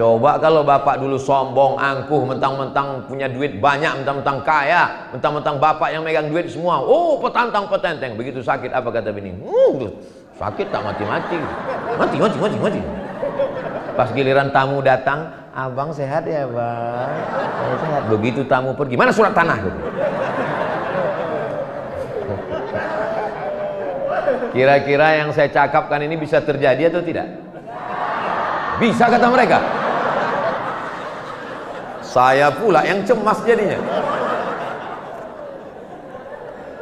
Coba kalau bapak dulu sombong, angkuh, mentang-mentang punya duit banyak, mentang-mentang kaya, mentang-mentang bapak yang megang duit semua. Oh, petantang petenteng. Begitu sakit apa kata bini? Sakit tak mati-mati. Mati. Pas giliran tamu datang, abang sehat ya bang? Saya sehat. Begitu tamu pergi, mana surat tanah? Kira-kira yang saya cakapkan ini bisa terjadi atau tidak? Bisa kata mereka. Saya pula yang cemas jadinya.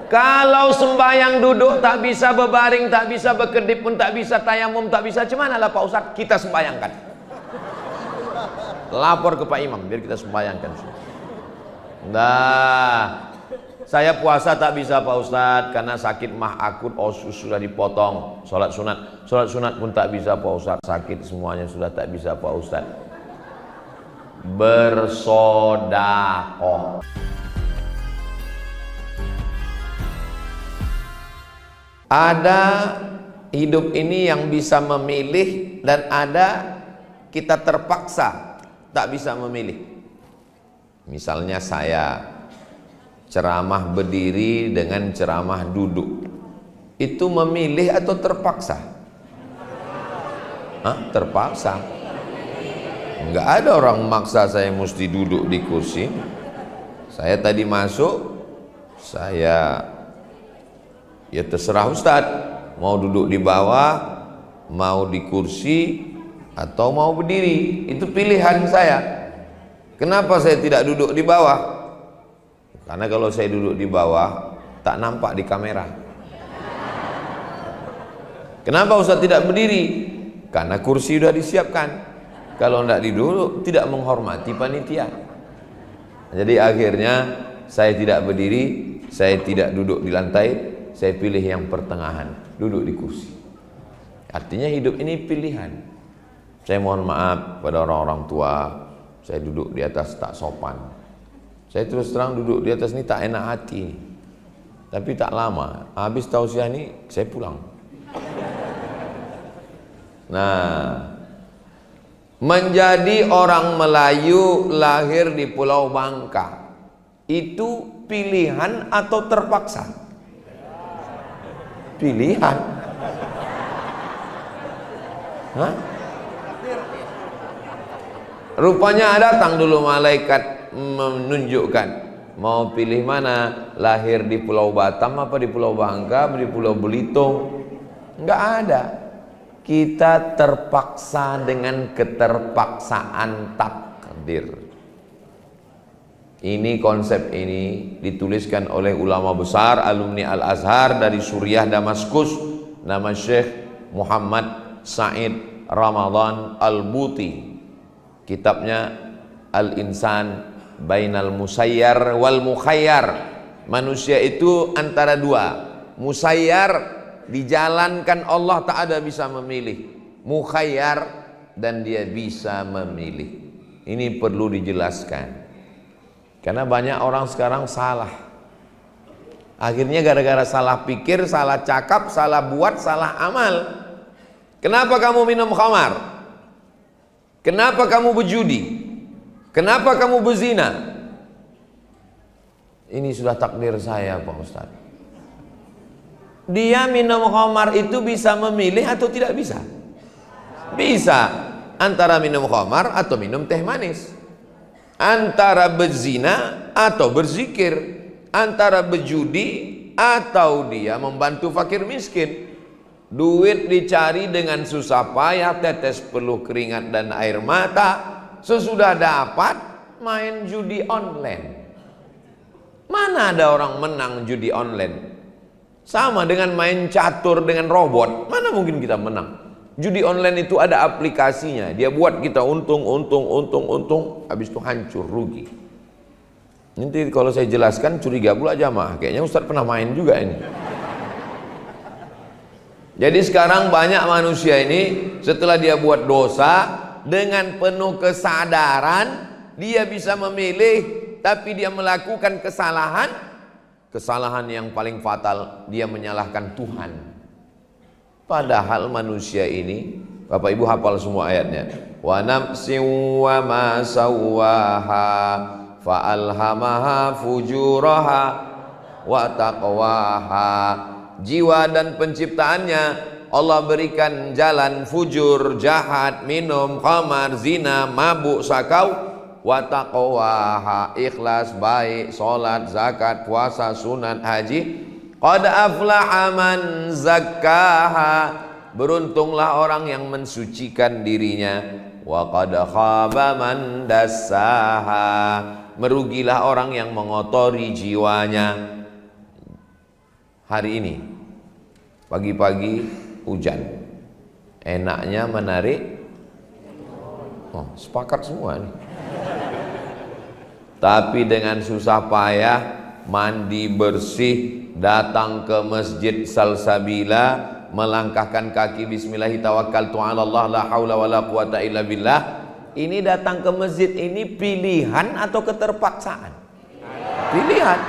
Kalau sembahyang duduk tak bisa, berbaring tak bisa, berkedip pun tak bisa, tayamum tak bisa, cuman lah Pak Ustadz, kita sembahyangkan. Lapor ke Pak Imam biar kita sembahyangkan. Nah, saya puasa tak bisa Pak Ustadz karena sakit mah akut, osus sudah dipotong. Sholat sunat pun tak bisa Pak Ustadz, sakit semuanya sudah tak bisa Pak Ustadz. Bersodakoh. Ada hidup ini yang bisa memilih dan ada kita terpaksa tak bisa memilih. Misalnya saya ceramah berdiri dengan ceramah duduk, itu memilih atau terpaksa? Terpaksa. Enggak ada orang maksa saya mesti duduk di kursi. Saya tadi masuk, saya ya terserah Ustadz, mau duduk di bawah, mau di kursi, atau mau berdiri. Itu pilihan saya. Kenapa saya tidak duduk di bawah? Karena kalau saya duduk di bawah tak nampak di kamera. Kenapa Ustaz tidak berdiri? Karena kursi sudah disiapkan. Kalau tidak duduk tidak menghormati panitia. Jadi akhirnya saya tidak berdiri, saya tidak duduk di lantai, saya pilih yang pertengahan, duduk di kursi. Artinya hidup ini pilihan. Saya mohon maaf pada orang-orang tua, saya duduk di atas tak sopan. Saya terus terang duduk di atas ini tak enak hati. Tapi tak lama, habis tausiah ini saya pulang. Nah, menjadi orang Melayu lahir di Pulau Bangka itu pilihan atau terpaksa? Pilihan. Rupanya datang dulu malaikat menunjukkan mau pilih mana, lahir di Pulau Batam apa di Pulau Bangka, di Pulau Belitung. Enggak ada. Kita terpaksa dengan keterpaksaan takdir. Ini konsep ini dituliskan oleh ulama besar alumni Al-Azhar dari Suriah Damaskus, nama Syekh Muhammad Said Ramadan Al-Buti. Kitabnya Al-Insan Bainal Musayyar wal Mukhayyar. Manusia itu antara dua. Musayyar, dijalankan Allah, tak ada bisa memilih. Mukhayyar, dan dia bisa memilih. Ini perlu dijelaskan. Karena banyak orang sekarang salah. Akhirnya gara-gara salah pikir, salah cakap, salah buat, salah amal. Kenapa kamu minum khamar? Kenapa kamu berjudi? Kenapa kamu berzina? Ini sudah takdir saya Pak Ustadz. Dia minum khamar itu bisa memilih atau tidak bisa? Bisa. Antara minum khamar atau minum teh manis, antara berzina atau berzikir, antara berjudi atau dia membantu fakir miskin. Duit dicari dengan susah payah, tetes peluh keringat dan air mata. Sesudah dapat, main judi online. Mana ada orang menang judi online? Sama dengan main catur dengan robot, mana mungkin kita menang? Judi online itu ada aplikasinya, dia buat kita untung, habis itu hancur, rugi. Nanti kalau saya jelaskan curiga pula jamaah, kayaknya Ustadz pernah main juga ini. Jadi sekarang banyak manusia ini setelah dia buat dosa, dengan penuh kesadaran dia bisa memilih, tapi dia melakukan kesalahan yang paling fatal, dia menyalahkan Tuhan. Padahal manusia ini Bapak Ibu hafal semua ayatnya. Wa nafsin wa ma sawwaha fa alhamaha fujuraha wa taqwaha. Jiwa dan penciptaannya Allah berikan jalan fujur, jahat, minum, khamar, zina, mabuk, sakau, wa taqwaha, ikhlas, baik, salat, zakat, puasa, sunat, haji. Qad aflaha man zakkaha, beruntunglah orang yang mensucikan dirinya. Wa qad khaba man dassaha, merugilah orang yang mengotori jiwanya. Hari ini pagi-pagi hujan, enaknya menarik. Oh, sepakat semua nih. Tapi dengan susah payah, mandi bersih, datang ke masjid Salsabila, melangkahkan kaki bismillahi tawakkaltu 'ala Allah la haula wala quwata illa billah. Ini datang ke masjid ini pilihan atau keterpaksaan? Pilihan.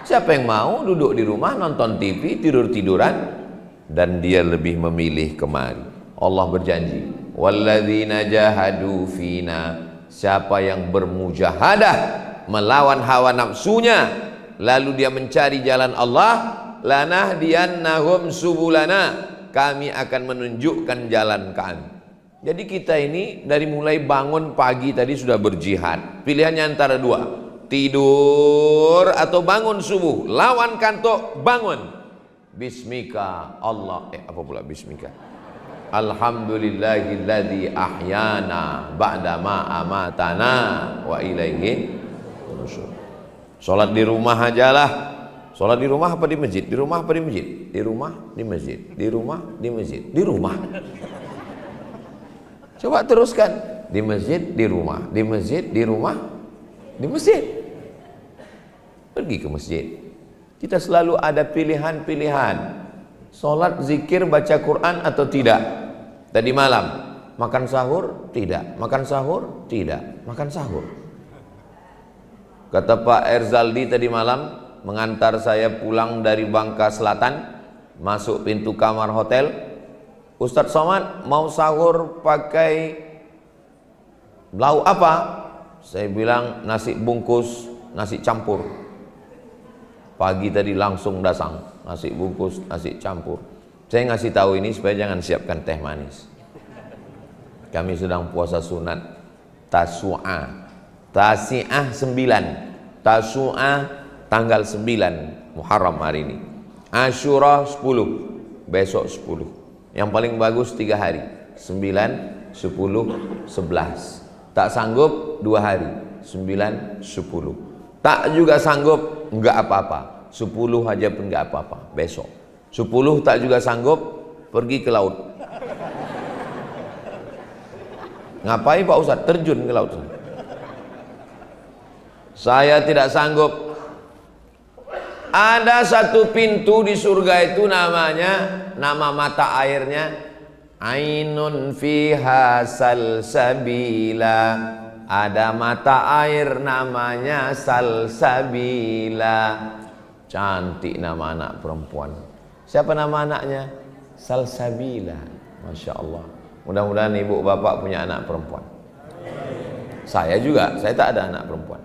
Siapa yang mau duduk di rumah nonton TV, tidur-tiduran? Dan dia lebih memilih kemari. Allah berjanji, walladzina jahadu fina, siapa yang bermujahadah melawan hawa nafsunya, lalu dia mencari jalan Allah, lanahdiyannahum subulana, kami akan menunjukkan jalan kami. Jadi kita ini dari mulai bangun pagi tadi sudah berjihad. Pilihannya antara dua, tidur atau bangun subuh. Lawan kantuk, bangun. Bismika Allah, apa pula bismika? Alhamdulillahilladzi ahyana ba'dama amatana wa ilaihi nusyur. Salat di rumah ajalah. Salat di rumah apa di masjid? Di rumah apa di masjid? Di rumah, di masjid. Di rumah, di masjid. Di rumah. Coba teruskan. Di masjid, di rumah. Di masjid, di rumah, di masjid. Pergi ke masjid. Kita selalu ada pilihan-pilihan. Salat, zikir, baca Quran atau tidak. Tadi malam makan sahur? Tidak. Makan sahur? Tidak. Makan sahur. Kata Pak Erzaldi tadi malam, mengantar saya pulang dari Bangka Selatan, masuk pintu kamar hotel. Ustadz Somad, mau sahur pakai lauk apa? Saya bilang nasi bungkus, nasi campur. Pagi tadi langsung dasang, nasi bungkus, nasi campur. Saya ngasih tahu ini supaya jangan siapkan teh manis. Kami sedang puasa sunat Tasu'ah, Tasi'ah 9, Tasu'ah tanggal 9 Muharram hari ini, Asyura 10, besok 10. Yang paling bagus 3 hari, 9, 10, 11. Tak sanggup 2 hari, 9, 10. Tak juga sanggup, enggak apa-apa, 10 aja pun enggak apa-apa, besok. 10 tak juga sanggup, pergi ke laut. Ngapain Pak Ustadz? Terjun ke laut. Saya tidak sanggup. Ada satu pintu di surga itu namanya, nama mata airnya Ainun fiha salsabila. Ada mata air namanya Salsabila. Cantik nama anak perempuan. Siapa nama anaknya? Salsabila. Masya Allah. Mudah-mudahan ibu bapak punya anak perempuan. Saya juga, saya tak ada anak perempuan.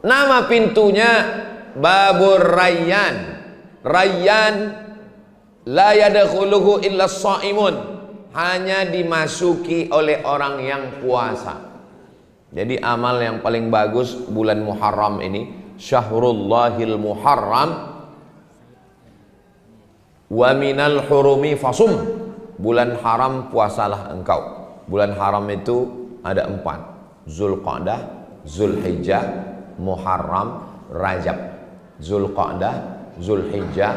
Nama pintunya Babur Rayyan. Rayyan la yadkhuluhu illa shaimun, hanya dimasuki oleh orang yang puasa. Jadi amal yang paling bagus bulan Muharram ini, Syahrullahil Muharram, wa minal hurumi fasum, bulan haram puasalah engkau. Bulan haram itu ada 4, Zulqa'dah, Zulhijjah, Muharram, Rajab. Zulqa'dah, Zulhijjah,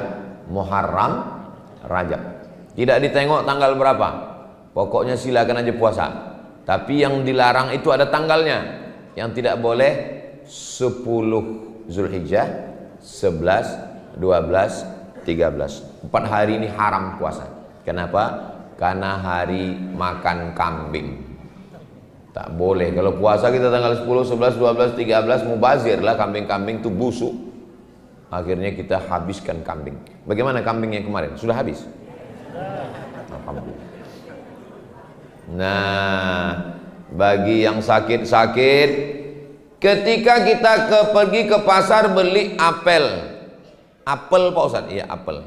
Muharram, Rajab. Tidak ditengok tanggal berapa, pokoknya silakan aja puasa. Tapi yang dilarang itu ada tanggalnya. Yang tidak boleh 10 Zulhijjah, 11, 12, 13. 4 hari ini haram puasa. Kenapa? Karena hari makan kambing. Tak boleh. Kalau puasa kita tanggal 10, 11, 12, 13 mubazir lah, kambing-kambing itu busuk. Akhirnya kita habiskan kambing. Bagaimana kambingnya kemarin? Sudah habis? Alhamdulillah. Nah, bagi yang sakit-sakit, ketika kita pergi ke pasar beli apel Pak Ustadz, iya apel.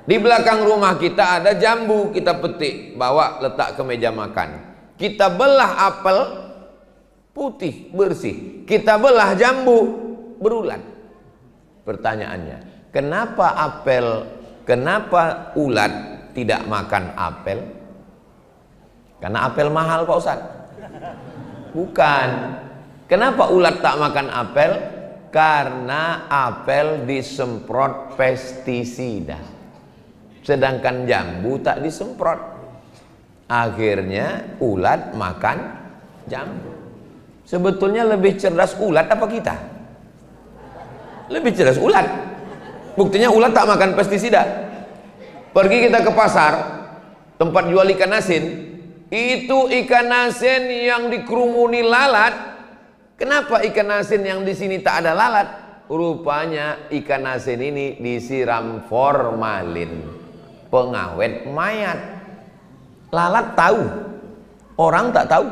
Di belakang rumah kita ada jambu, kita petik, bawa letak ke meja makan. Kita belah apel putih bersih, kita belah jambu berulat. Pertanyaannya, kenapa ulat tidak makan apel? Karena apel mahal Pak Ustadz? Bukan. Kenapa ulat tak makan apel? Karena apel disemprot pestisida, sedangkan jambu tak disemprot. Akhirnya ulat makan jambu. Sebetulnya lebih cerdas ulat apa kita? Lebih cerdas ulat. Buktinya ulat tak makan pestisida. Pergi kita ke pasar, tempat jual ikan asin, itu ikan asin yang dikerumuni lalat. Kenapa ikan asin yang di sini tak ada lalat? Rupanya ikan asin ini disiram formalin, pengawet mayat. Lalat tahu, orang tak tahu.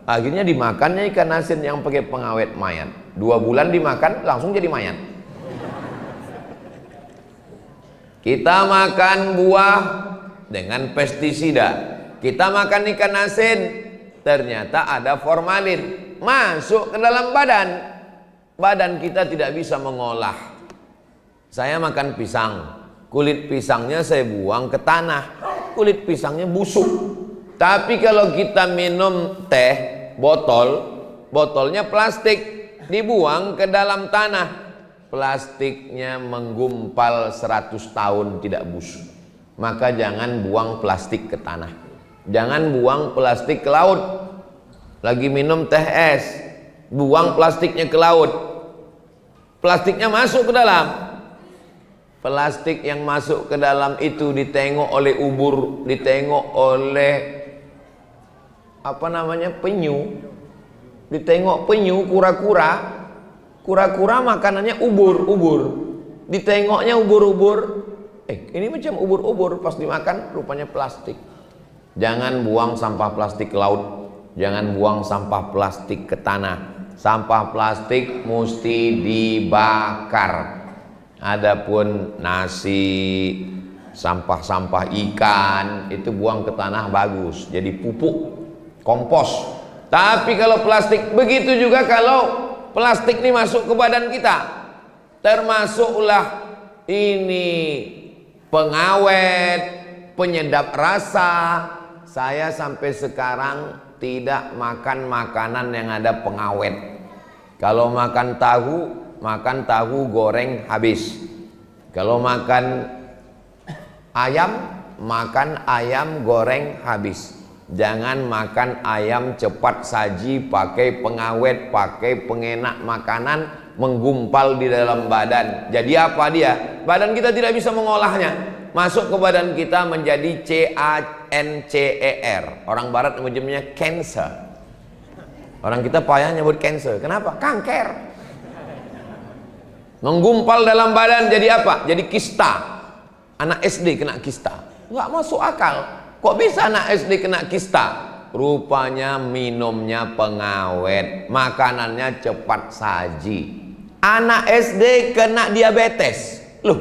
Akhirnya dimakannya ikan asin yang pakai pengawet mayat. 2 bulan dimakan langsung jadi mayat. Kita makan buah dengan pestisida, kita makan ikan asin, ternyata ada formalin masuk ke dalam badan kita tidak bisa mengolah. Saya makan pisang, kulit pisangnya saya buang ke tanah, kulit pisangnya busuk. Tapi kalau kita minum teh botolnya plastik, dibuang ke dalam tanah, plastiknya menggumpal 100 tahun tidak busuk. Maka jangan buang plastik ke tanah, jangan buang plastik ke laut. Lagi minum teh es, buang plastiknya ke laut, plastiknya masuk ke dalam. Plastik yang masuk ke dalam itu ditengok oleh ubur, ditengok oleh penyu, ditengok penyu, kura-kura makanannya ubur, ditengoknya ubur-ubur, ini macam ubur-ubur, pas dimakan rupanya plastik. Jangan buang sampah plastik ke laut, jangan buang sampah plastik ke tanah. Sampah plastik mesti dibakar. Adapun nasi, sampah-sampah ikan itu buang ke tanah bagus, jadi pupuk, kompos. Tapi kalau plastik, begitu juga kalau plastik ini masuk ke badan kita, termasuklah ini pengawet, penyedap rasa. Saya sampai sekarang tidak makan makanan yang ada pengawet. Kalau makan tahu goreng habis. Kalau makan ayam goreng habis. Jangan makan ayam cepat saji pakai pengawet, pakai pengenak makanan, menggumpal di dalam badan. Jadi apa dia? Badan kita tidak bisa mengolahnya. Masuk ke badan kita menjadi CANCER. Orang barat menyebutnya cancer. Orang kita payah nyebut cancer. Kenapa? Kanker. Menggumpal dalam badan jadi apa? Jadi kista. Anak SD kena kista. Nggak masuk akal. Kok bisa anak SD kena kista? Rupanya minumnya pengawet, makanannya cepat saji. Anak SD kena diabetes. Loh,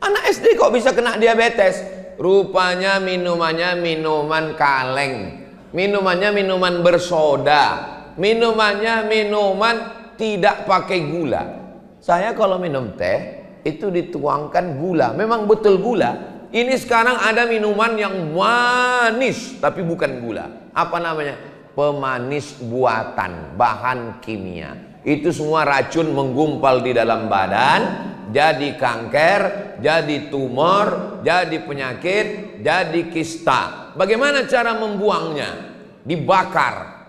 anak SD kok bisa kena diabetes? Rupanya minumannya minuman kaleng, minumannya minuman bersoda, minumannya minuman tidak pakai gula. Saya kalau minum teh itu dituangkan gula, memang betul gula. Ini sekarang ada minuman yang manis tapi bukan gula. Apa namanya? Pemanis buatan, bahan kimia. Itu semua racun menggumpal di dalam badan, jadi kanker, jadi tumor, jadi penyakit, jadi kista. Bagaimana cara membuangnya? Dibakar.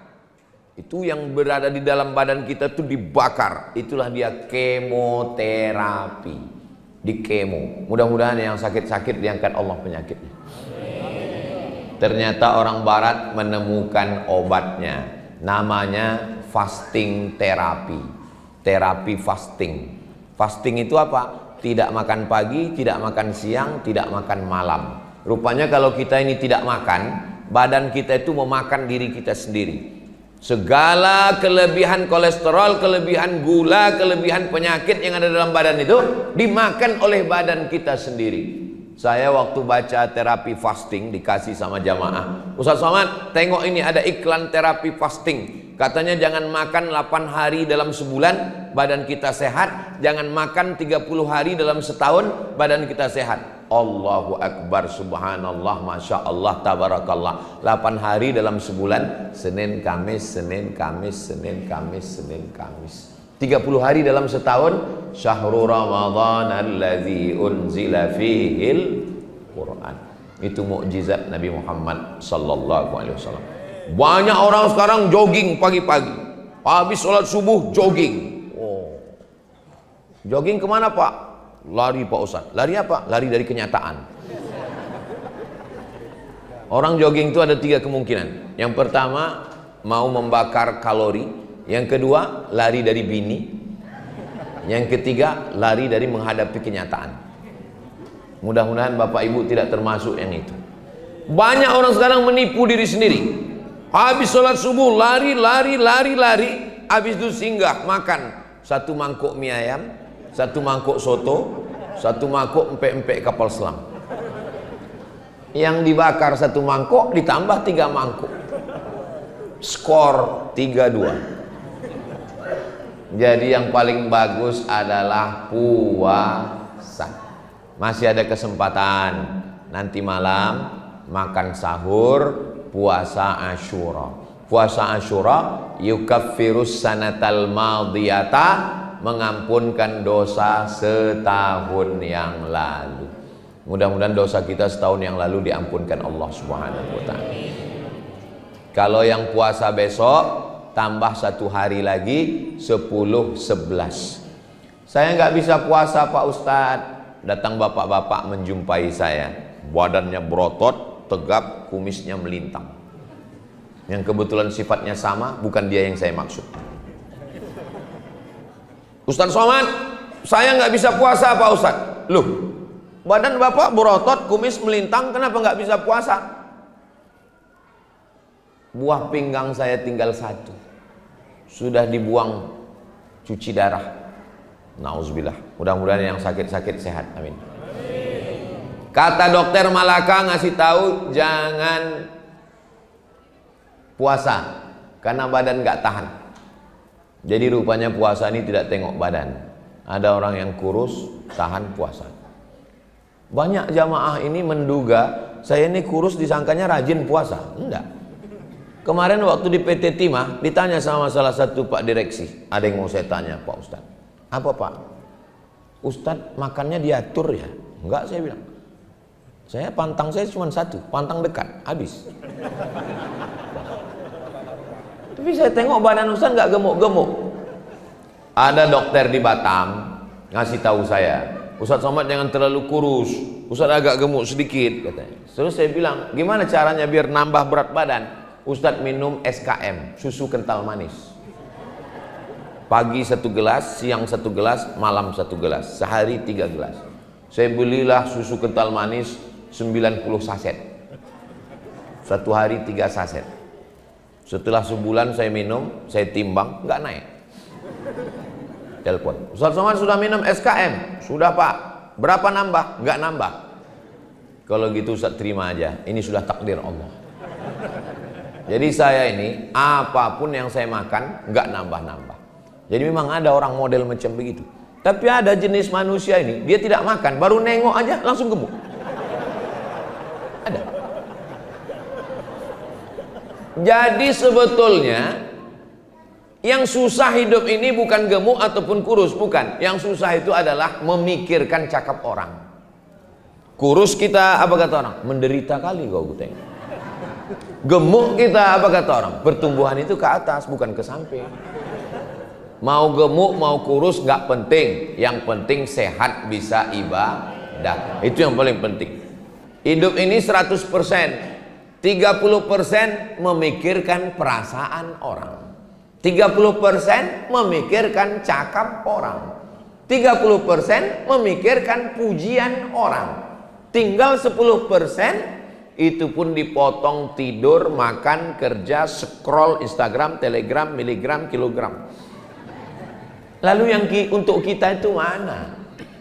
Itu yang berada di dalam badan kita itu dibakar. Itulah dia kemoterapi. Di kemo. Mudah-mudahan yang sakit-sakit diangkat Allah penyakitnya. Ternyata orang barat menemukan obatnya. Namanya fasting terapi. Terapi fasting. Fasting itu apa? Tidak makan pagi, tidak makan siang, tidak makan malam. Rupanya kalau kita ini tidak makan, badan kita itu memakan diri kita sendiri. Segala kelebihan kolesterol, kelebihan gula, kelebihan penyakit yang ada dalam badan itu dimakan oleh badan kita sendiri. Saya waktu baca terapi fasting dikasih sama jamaah, Ustaz Somad, tengok ini ada iklan terapi fasting. Katanya jangan makan 8 hari dalam sebulan, badan kita sehat. Jangan makan 30 hari dalam setahun, badan kita sehat. Allahu Akbar, subhanallah, masya Allah, tabarakallah. 8 hari dalam sebulan, Senin, Kamis, Senin, Kamis, Senin, Kamis, Senin, Kamis. 30 hari dalam setahun, syahrul Ramadan alladzi unzila fihil Quran. Itu mukjizat Nabi Muhammad sallallahu alaihi wasallam. Banyak orang sekarang jogging pagi-pagi, habis sholat subuh jogging. Oh, jogging kemana Pak? Lari Pak Ustaz. Lari apa? Lari dari kenyataan. Orang jogging itu ada 3 kemungkinan. Yang pertama, mau membakar kalori. Yang kedua, lari dari bini. Yang ketiga, lari dari menghadapi kenyataan. Mudah-mudahan Bapak Ibu tidak termasuk yang itu. Banyak orang sekarang menipu diri sendiri. Habis sholat subuh lari. Habis itu singgah makan 1 mangkuk mie ayam, 1 mangkuk soto, 1 mangkuk empek-empek kapal selam. Yang dibakar 1 mangkuk ditambah 3 mangkuk. Skor 3-2. Jadi yang paling bagus adalah puasa. Masih ada kesempatan. Nanti malam makan sahur, puasa Asyura. Puasa Asyura yukaffirus sanatal madiyata, mengampunkan dosa setahun yang lalu. Mudah-mudahan dosa kita setahun yang lalu diampunkan Allah Subhanahu wa taala. Kalau yang puasa besok tambah 1 hari lagi, 10-11. Saya nggak bisa puasa Pak Ustadz. Datang bapak-bapak menjumpai saya, badannya berotot, tegap, kumisnya melintang. Yang kebetulan sifatnya sama, bukan dia yang saya maksud. Ustaz Somad, saya nggak bisa puasa Pak Ustadz. Loh, badan bapak berotot, kumis melintang, kenapa nggak bisa puasa? Buah pinggang saya tinggal 1, sudah dibuang cuci darah. Nauzubillah. Mudah-mudahan yang sakit-sakit sehat. Amin. Kata dokter Malaka ngasih tahu jangan puasa karena badan nggak tahan. Jadi rupanya puasa ini tidak tengok badan. Ada orang yang kurus tahan puasa. Banyak jamaah ini menduga saya ini kurus disangkanya rajin puasa. Enggak. Kemarin waktu di PT Timah ditanya sama salah satu Pak Direksi, ada yang mau saya tanya Pak Ustadz. Apa Pak? Ustadz makannya diatur ya? Enggak, saya bilang. Saya pantang saya cuma 1, pantang dekat, habis. Tapi saya tengok badan Ustadz nggak gemuk-gemuk. Ada dokter di Batam ngasih tahu saya, Ustadz Somad jangan terlalu kurus, Ustadz agak gemuk sedikit katanya. Terus saya bilang, gimana caranya biar nambah berat badan? Ustadz minum SKM, susu kental manis. Pagi 1 gelas, siang 1 gelas, malam 1 gelas, sehari 3 gelas. Saya belilah susu kental manis 90 saset. 1 hari 3 saset. Setelah sebulan saya minum, saya timbang, nggak naik. Telepon, Ustaz Somad sudah minum SKM? Sudah Pak. Berapa nambah? Nggak nambah. Kalau gitu Ustaz terima aja, ini sudah takdir Allah. Jadi saya ini, apapun yang saya makan, nggak nambah-nambah. Jadi memang ada orang model macam begitu. Tapi ada jenis manusia ini, dia tidak makan, baru nengok aja langsung gemuk. Ada. Jadi sebetulnya yang susah hidup ini bukan gemuk ataupun kurus, bukan. Yang susah itu adalah memikirkan cakap orang. Kurus kita apa kata orang? Menderita kali kau tengok. Gemuk kita apa kata orang? Pertumbuhan itu ke atas bukan ke samping. Mau gemuk mau kurus nggak penting, yang penting sehat bisa ibadah. Itu yang paling penting. Hidup ini 100%, 30% memikirkan perasaan orang, 30% memikirkan cakap orang, 30% memikirkan pujian orang, tinggal 10% Itu pun dipotong tidur, makan, kerja, scroll Instagram, Telegram, miligram, kilogram. Lalu yang untuk kita itu mana?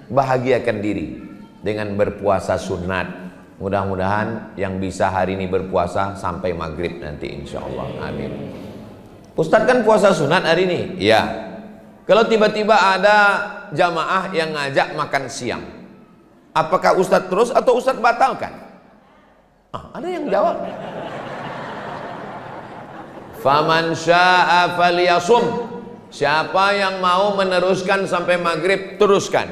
Bahagiakan diri dengan berpuasa sunat. Mudah-mudahan yang bisa hari ini berpuasa sampai maghrib nanti insya Allah. Amin. Ustadz kan puasa sunat hari ini? Iya. Kalau tiba-tiba ada jamaah yang ngajak makan siang, apakah Ustadz terus atau Ustadz batalkan? Ada yang jawab. Faman syaa falyasum. Siapa yang mau meneruskan sampai maghrib, teruskan.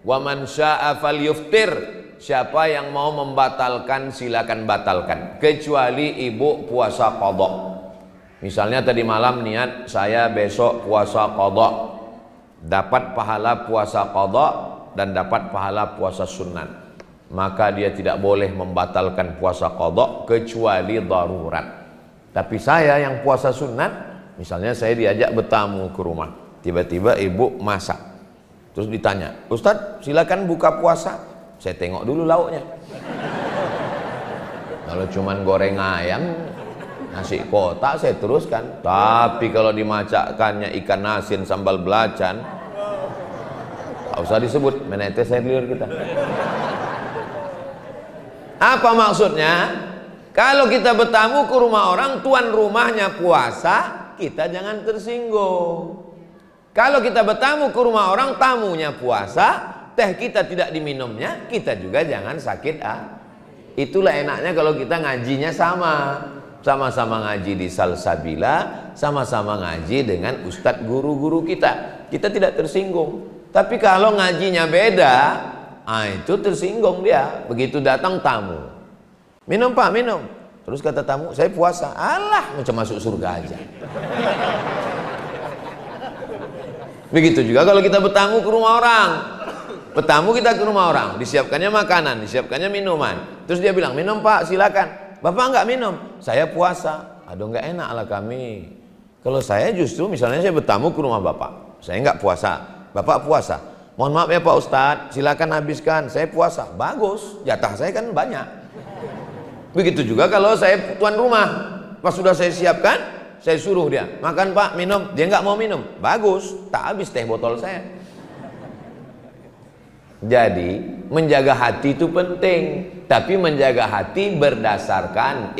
Waman syaa falyuftir. Siapa yang mau membatalkan, silakan batalkan. Kecuali ibu puasa qadha. Misalnya tadi malam niat saya besok puasa qadha, dapat pahala puasa qadha dan dapat pahala puasa sunat. Maka dia tidak boleh membatalkan puasa qadha kecuali darurat. Tapi saya yang puasa sunat, misalnya saya diajak bertamu ke rumah, tiba-tiba ibu masak, terus ditanya, Ustadz silakan buka puasa. Saya tengok dulu lauknya. Kalau cuman goreng ayam, nasi kotak, saya teruskan. Tapi kalau dimasakkannya ikan asin sambal belacan, tak usah disebut, menetes air liur kita. Apa maksudnya? Kalau kita bertamu ke rumah orang, tuan rumahnya puasa, kita jangan tersinggung. Kalau kita bertamu ke rumah orang, tamunya puasa, teh kita tidak diminumnya, kita juga jangan sakit Itulah enaknya kalau kita ngajinya sama-sama ngaji di Salsabila, sama-sama ngaji dengan ustadz guru-guru kita. Kita tidak tersinggung. Tapi kalau ngajinya beda, itu tersinggung dia. Begitu datang tamu, minum pak, minum. Terus kata tamu, saya puasa. Alah, macam masuk surga aja. Begitu juga kalau kita bertamu ke rumah orang. Bertamu kita ke rumah orang, disiapkannya makanan, disiapkannya minuman. Terus dia bilang, minum pak, silakan. Bapak enggak minum, saya puasa. Aduh, enggak enak lah kami. Kalau saya justru misalnya saya bertamu ke rumah bapak, saya enggak puasa, bapak puasa. Mohon maaf ya Pak Ustadz, silakan habiskan, saya puasa. Bagus, jatah saya kan banyak. Begitu juga kalau saya tuan rumah, pas sudah saya siapkan, saya suruh dia, makan Pak, minum. Dia nggak mau minum, bagus, tak habis teh botol saya. Jadi menjaga hati itu penting, tapi menjaga hati berdasarkan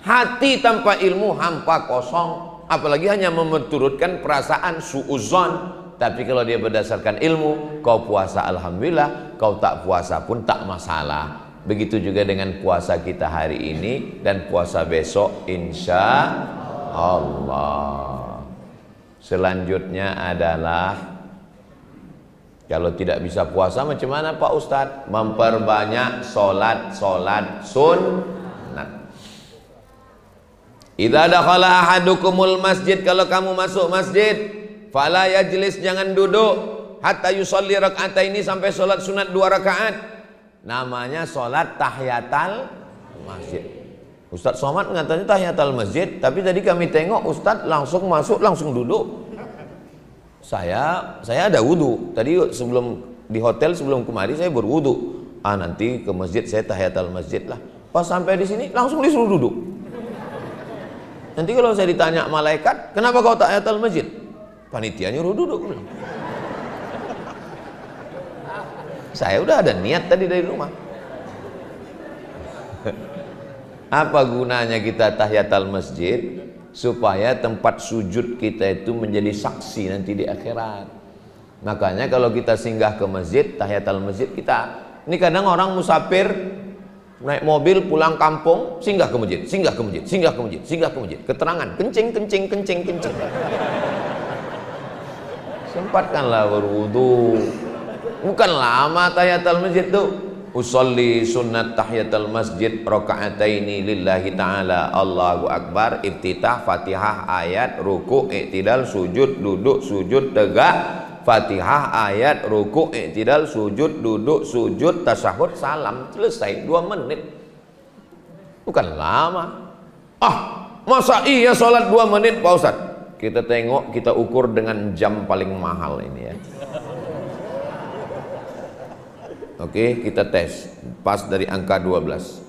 hati tanpa ilmu hampa kosong, apalagi hanya menurutkan perasaan suudzon. Tapi kalau dia berdasarkan ilmu, kau puasa alhamdulillah, kau tak puasa pun tak masalah. Begitu juga dengan puasa kita hari ini dan puasa besok insya Allah. Selanjutnya adalah, kalau tidak bisa puasa macam mana Pak Ustadz? Memperbanyak solat sunnat. Idza dakhala ahadukumul masjid, kalau kamu masuk masjid, fala yajlis, jangan duduk, hatta yusolli raka'ataini, sampai solat sunat 2 rakaat. Namanya solat tahiyatul masjid. Ustadz Somad ngatanya tahiyatul masjid, tapi tadi kami tengok Ustadz langsung masuk langsung duduk. Saya ada wudu. Tadi sebelum di hotel sebelum kemari saya berwudu. Nanti ke masjid saya tahiyatul masjid lah. Pas sampai di sini langsung disuruh duduk. Nanti kalau saya ditanya malaikat, kenapa kau tahiyatul masjid? Panitia nyuruh duduk. Saya udah ada niat tadi dari rumah. Apa gunanya kita tahiyatul masjid? Supaya tempat sujud kita itu menjadi saksi nanti di akhirat. Makanya kalau kita singgah ke masjid, tahiyatul masjid kita. Ini kadang orang musafir naik mobil pulang kampung, singgah ke masjid, singgah ke masjid, singgah ke masjid, singgah ke masjid. Keterangan, kencing. Sempatkanlah berwudu. Bukan lama tahiyatul masjid tuh. Usolli sunnat tahiyatul masjid raka'ataini lillahi ta'ala, Allahu Akbar, iftitah, Fatihah, ayat, ruku', i'tidal, sujud, duduk, sujud, tegak, Fatihah, ayat, ruku', i'tidal, sujud, duduk, sujud, tasyahud, salam, selesai 2 menit. Bukan lama. Masa iya sholat 2 menit Pak Ustadz? Kita tengok, kita ukur dengan jam paling mahal ini ya. Oke, kita tes. Pas dari angka 12.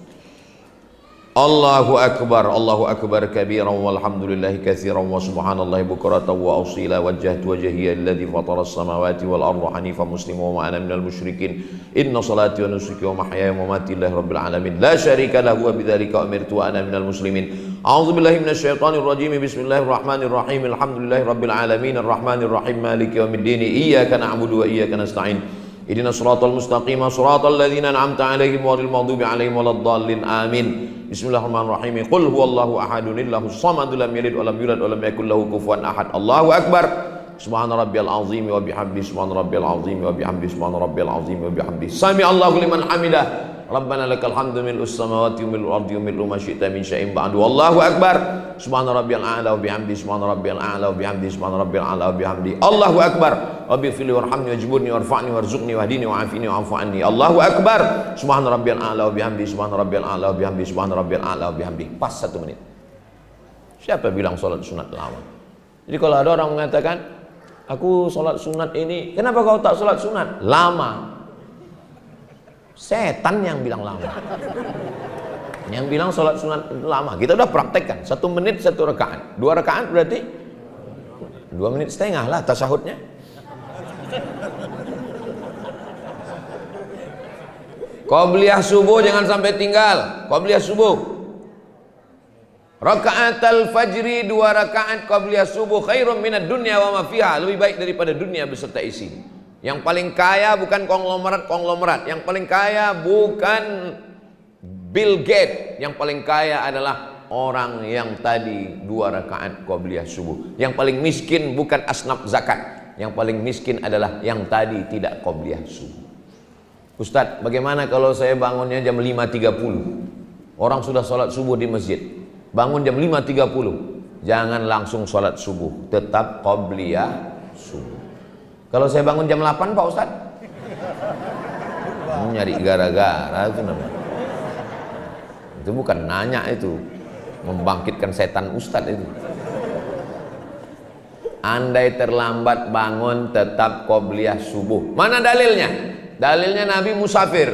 Allahu akbar kabiran walhamdulillahi katsiran wa subhanallahi bukratan wa asila wajjahtu wajhiya alladhi fatara as-samawati wal arda hanifan musliman wa ana minal musyrikin inna salati wa nusuki wa mahyaya wa mamati lillahi rabbil alamin la syarika lahu wa bidzalika umirtu wa ana minal muslimin a'udzu billahi minasy syaithanir rajim bismillahirrahmanirrahim alhamdulillahi rabbil alamin arrahmanir rahim maliki yaumiddin iyyaka na'budu wa iyyaka nasta'in ihdinas siratal mustaqim siratal ladzina an'amta 'alaihim ghairil maghdubi alaihim waladdallin amin. Bismillahirrahmanirrahim. Qul huwallahu ahadun illahus samad lam yalid wa lam yulad wa lam yakul lahu kufuwan ahad. Allahu akbar. Subhana rabbiyal azim wa bihamdi subhana rabbiyal azim wa bihamdi subhana rabbiyal azim wa bihamdi. Sami Allahu liman hamidah. Rabbana lakal hamdu mil'us samawati wa mil'ul ardi wa mil'u ma syi'ta min syai'in ba'du. Allahu akbar. Subhana rabbiyal a'la wa bihamdi subhana rabbiyal a'la wa bihamdi subhana rabbiyal a'la wa bihamdi. Allahu akbar. Rabbi fili warhamni wajburni warfa'ni warzuqni wahdini wa'afini wa'afu anni. Allahu akbar. Subhana rabbiyal a'la wa bihamdi subhana rabbiyal a'la wa bihamdi subhana rabbiyal a'la wa bihamdi. Pas 1 menit. Siapa bilang salat sunat lama? Jadi kalau ada orang mengatakan, aku salat sunat ini, kenapa kau tak salat sunat? Lama. Setan yang bilang lama. Yang bilang salat sunat lama. Kita udah praktekkan 1 menit 1 rakaat. 2 rakaat berarti 2 menit setengah lah tasyahudnya. Qabliyah subuh jangan sampai tinggal. Qabliyah subuh. Raka'atul fajri 2 rakaat qabliyah subuh khairum minad dunya wa ma fiha. Lebih baik daripada dunia beserta isi. Yang paling kaya bukan konglomerat. Yang paling kaya bukan Bill Gates. Yang paling kaya adalah orang yang tadi 2 rakaat qabliyah subuh. Yang paling miskin bukan asnaf zakat. Yang paling miskin adalah yang tadi tidak qabliyah subuh. Ustadz, bagaimana kalau saya bangunnya jam 5.30? Orang sudah sholat subuh di masjid. Bangun jam 5.30. Jangan langsung sholat subuh. Tetap qabliyah subuh. Kalau saya bangun jam 8 Pak Ustadz, nyari gara-gara itu namanya. Itu bukan nanya, itu membangkitkan setan Ustadz itu. Andai terlambat bangun tetap qabliyah subuh. Mana dalilnya? Dalilnya Nabi musafir.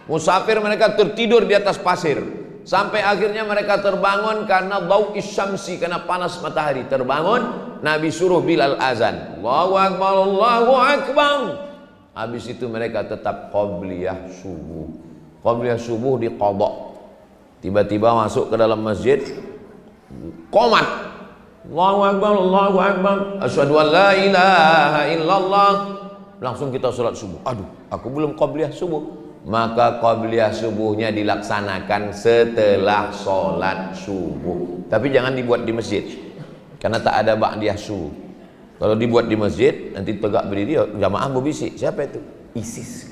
Musafir mereka tertidur di atas pasir. Sampai akhirnya mereka terbangun karena dhau'is syamsi, karena panas matahari. Terbangun, Nabi suruh Bilal azan. Allahu akbar, Allahu akbar. Habis itu mereka tetap qabliyah subuh. Qabliyah subuh diqadha. Tiba-tiba masuk ke dalam masjid, qomat. Allahu akbar, Allahu akbar. Asyhadu an la ilaha illallah. Langsung kita sholat subuh. Aduh, aku belum qabliyah subuh. Maka qabliyah subuhnya dilaksanakan setelah sholat subuh. Tapi jangan dibuat di masjid, karena tak ada ba'diyah subuh. Kalau dibuat di masjid, nanti tegak berdiri jamaah berbisik. Siapa itu? ISIS.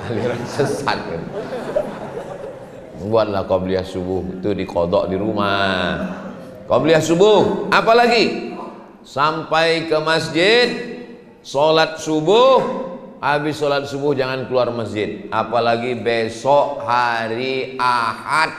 Aliran sesat kan. Buatlah qabliyah subuh itu diqadha di rumah. Qabliyah subuh, apalagi sampai ke masjid, sholat subuh. Habis sholat subuh jangan keluar masjid. Apalagi besok hari Ahad.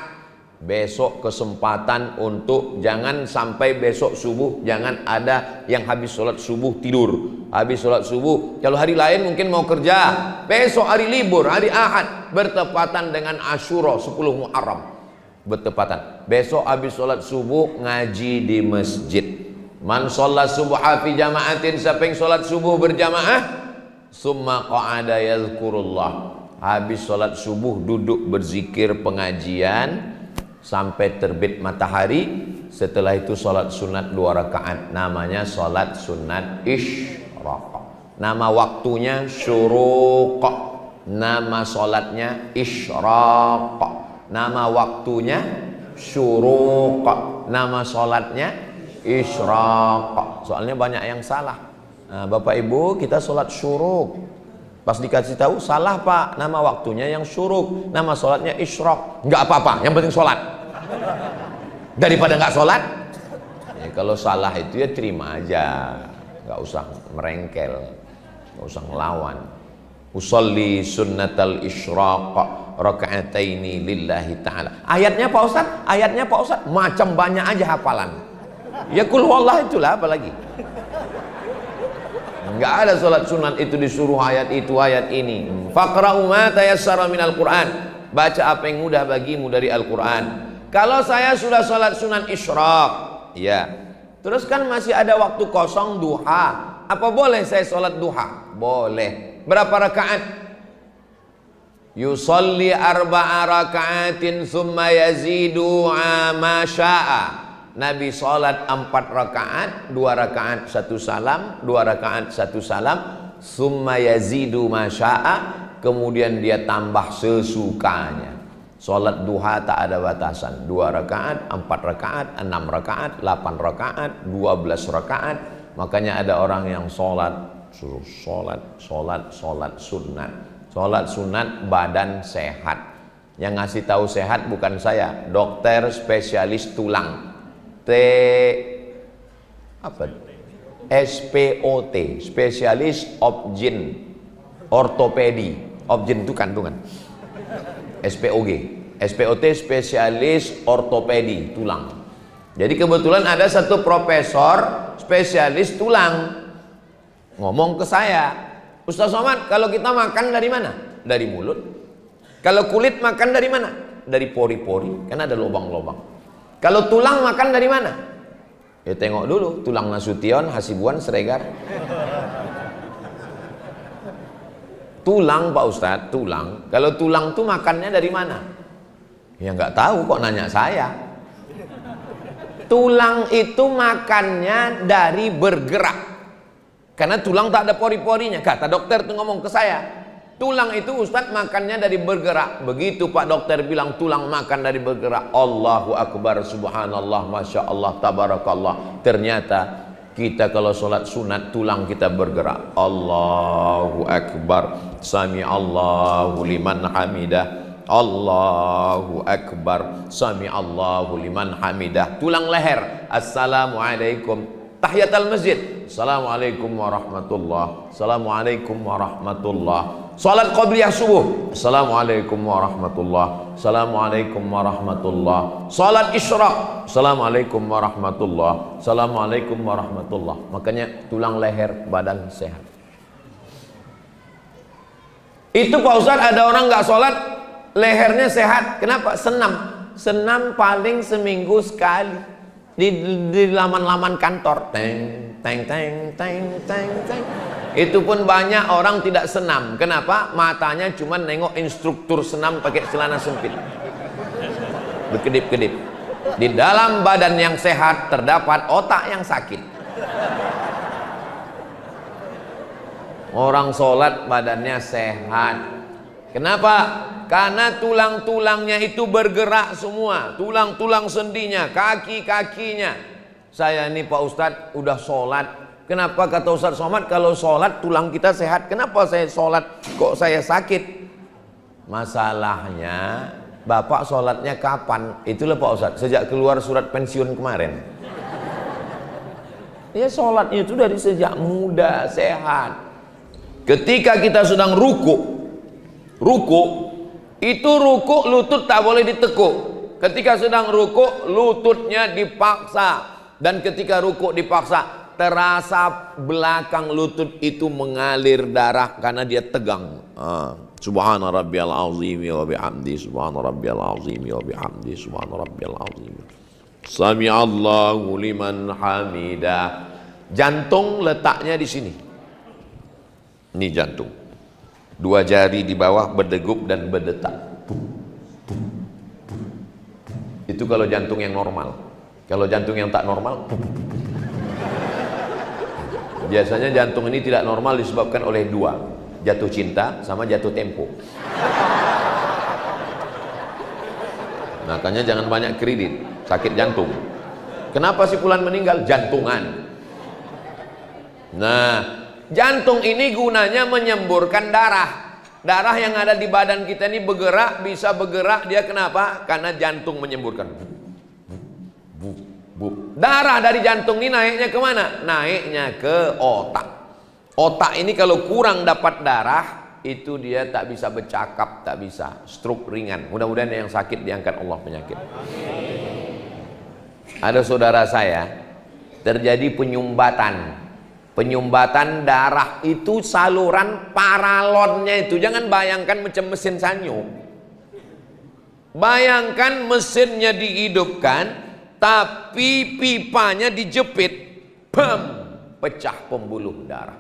Besok kesempatan untuk jangan sampai besok subuh. Jangan ada yang habis sholat subuh tidur. Habis sholat subuh, kalau hari lain mungkin mau kerja. Besok hari libur, hari Ahad. Bertepatan dengan Asyura 10 Muharram. Bertepatan. Besok habis sholat subuh ngaji di masjid. Man sholat subuh fi jama'atin. Siapa yang sholat subuh berjamaah, summa qa'ada yadhkurullah. Habis sholat subuh duduk berzikir pengajian sampai terbit matahari. Setelah itu sholat sunat 2 rakaat. Namanya sholat sunat isyraq. Nama waktunya syuruq. Nama sholatnya isyraq. Nama waktunya syuruq. Nama sholatnya isyraq. Soalnya banyak yang salah. Nah, Bapak Ibu, kita sholat syuruk. Pas dikasih tahu, salah Pak, nama waktunya yang syuruk, nama sholatnya isyraq. Enggak apa-apa, yang penting sholat. Daripada enggak sholat, ya, kalau salah itu ya terima aja, enggak usah merengkel, enggak usah ngelawan. Usolli sunnatal isyraq raka'ataini lillahi ta'ala. Ayatnya Pak Ustadz, ayatnya Pak Ustadz, macam banyak aja hafalan. Ya kul wallah itulah, apalagi. Enggak ada sholat sunat itu disuruh ayat itu ayat ini. Faqra'u ma tayassara minal Qur'an. Baca apa yang mudah bagimu dari Al-Quran. Kalau saya sudah sholat sunat isyraq, ya, terus kan masih ada waktu kosong duha, apa boleh saya sholat duha? Boleh. Berapa rakaat? Yusalli arba'a raka'atin summa yazidu ma sya'a. Nabi sholat 4 rakaat, 2 rakaat 1 salam, 2 rakaat 1 salam, summa yazidu ma sya'a, kemudian dia tambah sesukanya. Sholat duha tak ada batasan, 2 rakaat, 4 rakaat, 6 rakaat, 8 rakaat, 12 rakaat. Makanya ada orang yang sholat suruh sholat sunat. Sholat sunat badan sehat. Yang ngasih tahu sehat bukan saya, dokter spesialis tulang. SPOT, spesialis objin ortopedi. Objin itu kandungan. SPOT, spesialis ortopedi tulang. Jadi kebetulan ada satu profesor spesialis tulang ngomong ke saya, Ustaz Somad, kalau kita makan dari mana? Dari mulut. Kalau kulit makan dari mana? Dari pori-pori, kan ada lubang-lubang. Kalau tulang makan dari mana? Ya tengok dulu, tulang Nasution, Hasibuan, Siregar. Tulang Pak Ustadz, tulang. Kalau tulang tuh makannya dari mana? Ya nggak tahu kok nanya saya. Tulang itu makannya dari bergerak. Karena tulang tak ada pori-porinya. Kata dokter tuh ngomong ke saya. Tulang itu Ustadz makannya dari bergerak. Begitu Pak dokter bilang tulang makan dari bergerak. Allahu Akbar, subhanallah, masya Allah, tabarakallah. Ternyata kita kalau sholat sunat tulang kita bergerak. Allahu Akbar, sami Allahu liman hamidah. Allahu Akbar, sami Allahu liman hamidah. Tulang leher, assalamualaikum. Tahiyatul masjid, assalamualaikum warahmatullah, assalamualaikum warahmatullah. Salat qabliyah subuh, assalamualaikum warahmatullah, assalamualaikum warahmatullah. Salat isyraq, assalamualaikum warahmatullah, assalamualaikum warahmatullah. Makanya tulang leher badan sehat. Itu Pak Ustaz, ada orang nggak sholat lehernya sehat. Kenapa? Senam paling seminggu sekali. Di laman-laman kantor, teng. Itu pun banyak orang tidak senam. Kenapa? Matanya cuma nengok instruktur senam pakai celana sempit, berkedip-kedip. Di dalam badan yang sehat terdapat otak yang sakit. Orang sholat badannya sehat. Kenapa? Karena tulang-tulangnya itu bergerak semua. Tulang-tulang sendinya, kaki-kakinya. Saya ini Pak Ustadz udah sholat. Kenapa kata Ustadz Somad kalau sholat tulang kita sehat? Kenapa saya sholat kok saya sakit? Masalahnya Bapak sholatnya kapan? Itulah Pak Ustadz, sejak keluar surat pensiun kemarin. Ya sholatnya itu dari sejak muda, sehat. Ketika kita sedang ruku itu ruku lutut tak boleh ditekuk. Ketika sedang ruku lututnya dipaksa, dan ketika ruku dipaksa terasa belakang lutut itu mengalir darah karena dia tegang. Subhana rabbiyal azim wa bihamdi, subhana rabbiyal azim wa bihamdi, subhana rabbiyal azim. Sami Allahu liman hamidah. Jantung letaknya di sini. Ini jantung. 2 jari di bawah berdegup dan berdetak. Itu kalau jantung yang normal. Kalau jantung yang tak normal, biasanya jantung ini tidak normal disebabkan oleh 2, jatuh cinta sama jatuh tempo. Makanya jangan banyak kredit, sakit jantung. Kenapa si fulan meninggal? Jantungan. Nah, jantung ini gunanya menyemburkan darah. Darah yang ada di badan kita ini bergerak, bisa bergerak. Dia kenapa? Karena jantung menyemburkan. Darah dari jantung ini naiknya kemana? Naiknya ke otak. Otak ini kalau kurang dapat darah, itu dia tak bisa bercakap, tak bisa. Stroke ringan. Mudah-mudahan yang sakit diangkat Allah penyakit. Ada saudara saya terjadi penyumbatan Penyumbatan darah itu saluran paralonnya itu, jangan bayangkan macam mesin sanyo. Bayangkan mesinnya dihidupkan, tapi pipanya dijepit, bam, pecah pembuluh darah.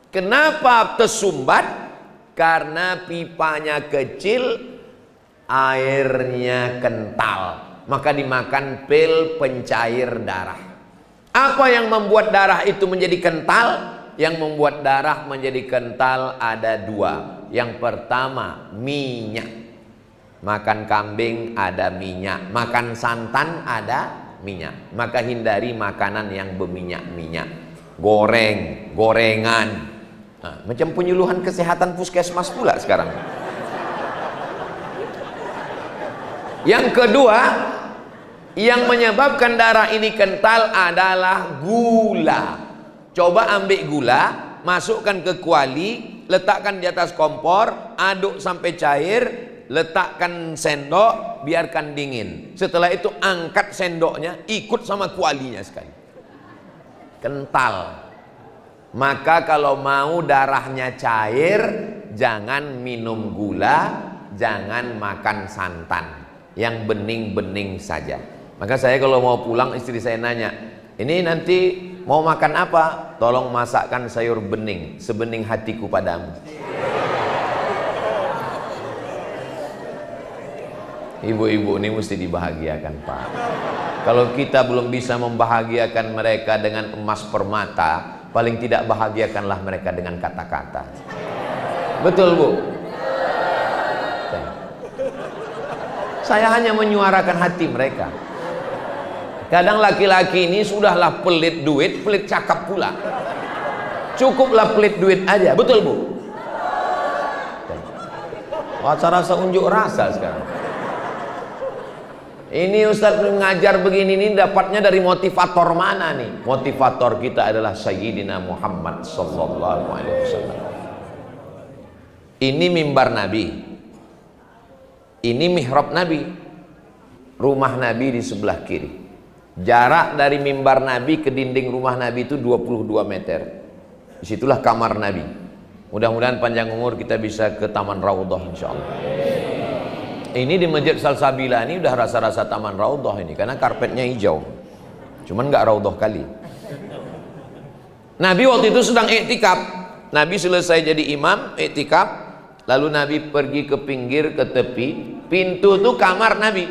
Kenapa tersumbat? Karena pipanya kecil, airnya kental, maka dimakan pil pencair darah. Apa yang membuat darah itu menjadi kental? Yang membuat darah menjadi kental ada dua. Yang pertama, minyak. Makan kambing ada minyak, makan santan ada minyak. Maka hindari makanan yang berminyak-minyak, goreng, gorengan. Nah, macam penyuluhan kesehatan puskesmas pula sekarang. Yang kedua, yang menyebabkan darah ini kental adalah gula. Coba ambil gula, masukkan ke kuali, letakkan di atas kompor, aduk sampai cair, letakkan sendok, biarkan dingin. Setelah itu angkat sendoknya, ikut sama kualinya sekali. Kental. Maka kalau mau darahnya cair, jangan minum gula, jangan makan santan, yang bening-bening saja. Maka saya kalau mau pulang, istri saya nanya, ini nanti mau makan apa? Tolong masakkan sayur bening, sebening hatiku padamu. Ibu-ibu ini mesti dibahagiakan, Pak. Kalau kita belum bisa membahagiakan mereka dengan emas permata, paling tidak bahagiakanlah mereka dengan kata-kata. Betul, Bu? Saya hanya menyuarakan hati mereka. Kadang laki-laki ini sudahlah pelit duit, pelit cakap pula. Cukuplah pelit duit aja, betul Bu? Rasa-rasa unjuk rasa sekarang. Ini Ustaz mengajar begini ini dapatnya dari motivator mana nih? Motivator kita adalah Sayyidina Muhammad sallallahu alaihi wasallam. Ini mimbar Nabi. Ini mihrab Nabi. Rumah Nabi di sebelah kiri. Jarak dari mimbar Nabi ke dinding rumah Nabi itu 22 meter. Disitulah kamar Nabi. Mudah-mudahan panjang umur kita bisa ke Taman Raudhah insyaallah. Ini di Masjid Salsabila ini udah rasa-rasa Taman Raudhah ini, karena karpetnya hijau. Cuman nggak Raudhah kali. Nabi waktu itu sedang iktikaf. Nabi selesai jadi imam iktikaf, lalu Nabi pergi ke pinggir, ke tepi. Pintu itu kamar Nabi.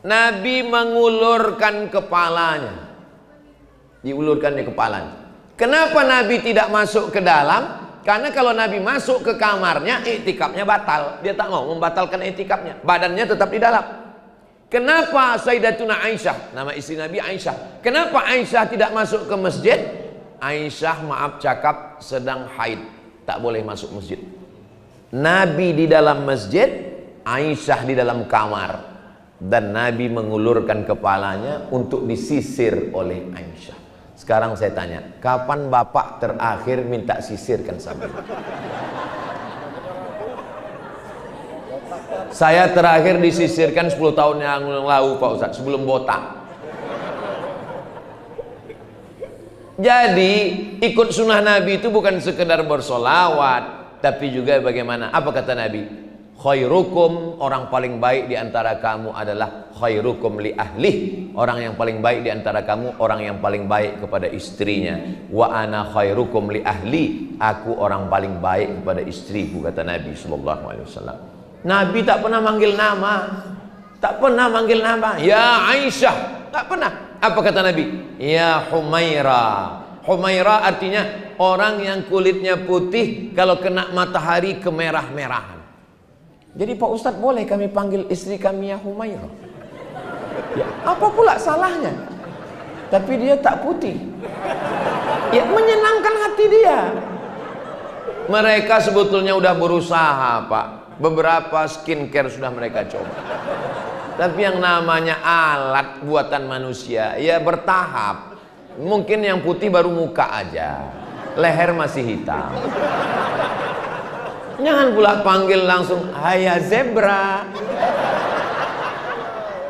Nabi mengulurkan kepalanya. Diulurkan di kepalanya. Kenapa Nabi tidak masuk ke dalam? Karena kalau Nabi masuk ke kamarnya, iktikafnya batal. Dia tak mau membatalkan iktikafnya. Badannya tetap di dalam. Kenapa Sayyidatuna Aisyah, nama istri Nabi Aisyah, kenapa Aisyah tidak masuk ke masjid? Aisyah maaf cakap sedang haid, tak boleh masuk masjid. Nabi di dalam masjid, Aisyah di dalam kamar. Dan Nabi mengulurkan kepalanya untuk disisir oleh Aisyah. Sekarang saya tanya, kapan bapak terakhir minta sisirkan sampai? Saya terakhir disisirkan 10 tahun yang lalu Pak Ustaz, sebelum botak. Jadi ikut sunnah Nabi itu bukan sekedar bersolawat, tapi juga bagaimana? Apa kata Nabi? Khairukum, orang paling baik di antara kamu adalah khairukum li ahli. Orang yang paling baik di antara kamu, orang yang paling baik kepada istrinya. Wa ana khairukum li ahli, aku orang paling baik kepada istriku, kata Nabi sallallahu alaihi wasallam. Nabi tak pernah manggil nama. Tak pernah manggil nama. Ya Aisyah, tak pernah. Apa kata Nabi? Ya Humaira. Humaira artinya orang yang kulitnya putih, kalau kena matahari kemerah-merahan. Jadi Pak Ustadz, boleh kami panggil istri kami ya Humaira? Ya, apa pula salahnya? Tapi dia tak putih. Ya, menyenangkan hati dia. Mereka sebetulnya udah berusaha, Pak. Beberapa skincare sudah mereka coba. Tapi yang namanya alat buatan manusia, ya bertahap. Mungkin yang putih baru muka aja, leher masih hitam. Jangan pula panggil langsung Haya Zebra.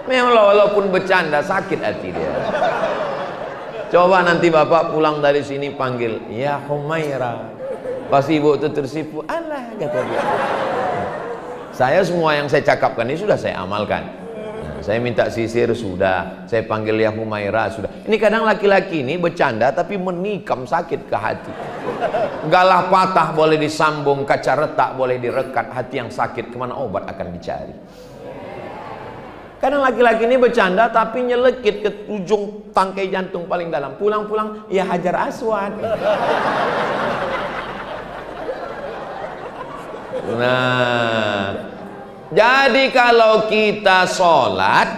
Memang walaupun bercanda sakit hati dia. Coba nanti bapak pulang dari sini panggil, ya Humaira. Pas ibu itu tersipu, alah kata dia. Saya semua yang saya cakapkan ini sudah saya amalkan. Nah, saya minta sisir sudah, saya panggil ya Humaira sudah. Ini kadang laki-laki ini bercanda tapi menikam sakit ke hati. Galah patah boleh disambung, kaca retak boleh direkat, hati yang sakit kemana obat akan dicari. Kadang laki-laki ini bercanda tapi nyelekit ke ujung tangkai jantung paling dalam. Pulang-pulang ya Hajar Aswad. Nah, jadi kalau kita sholat,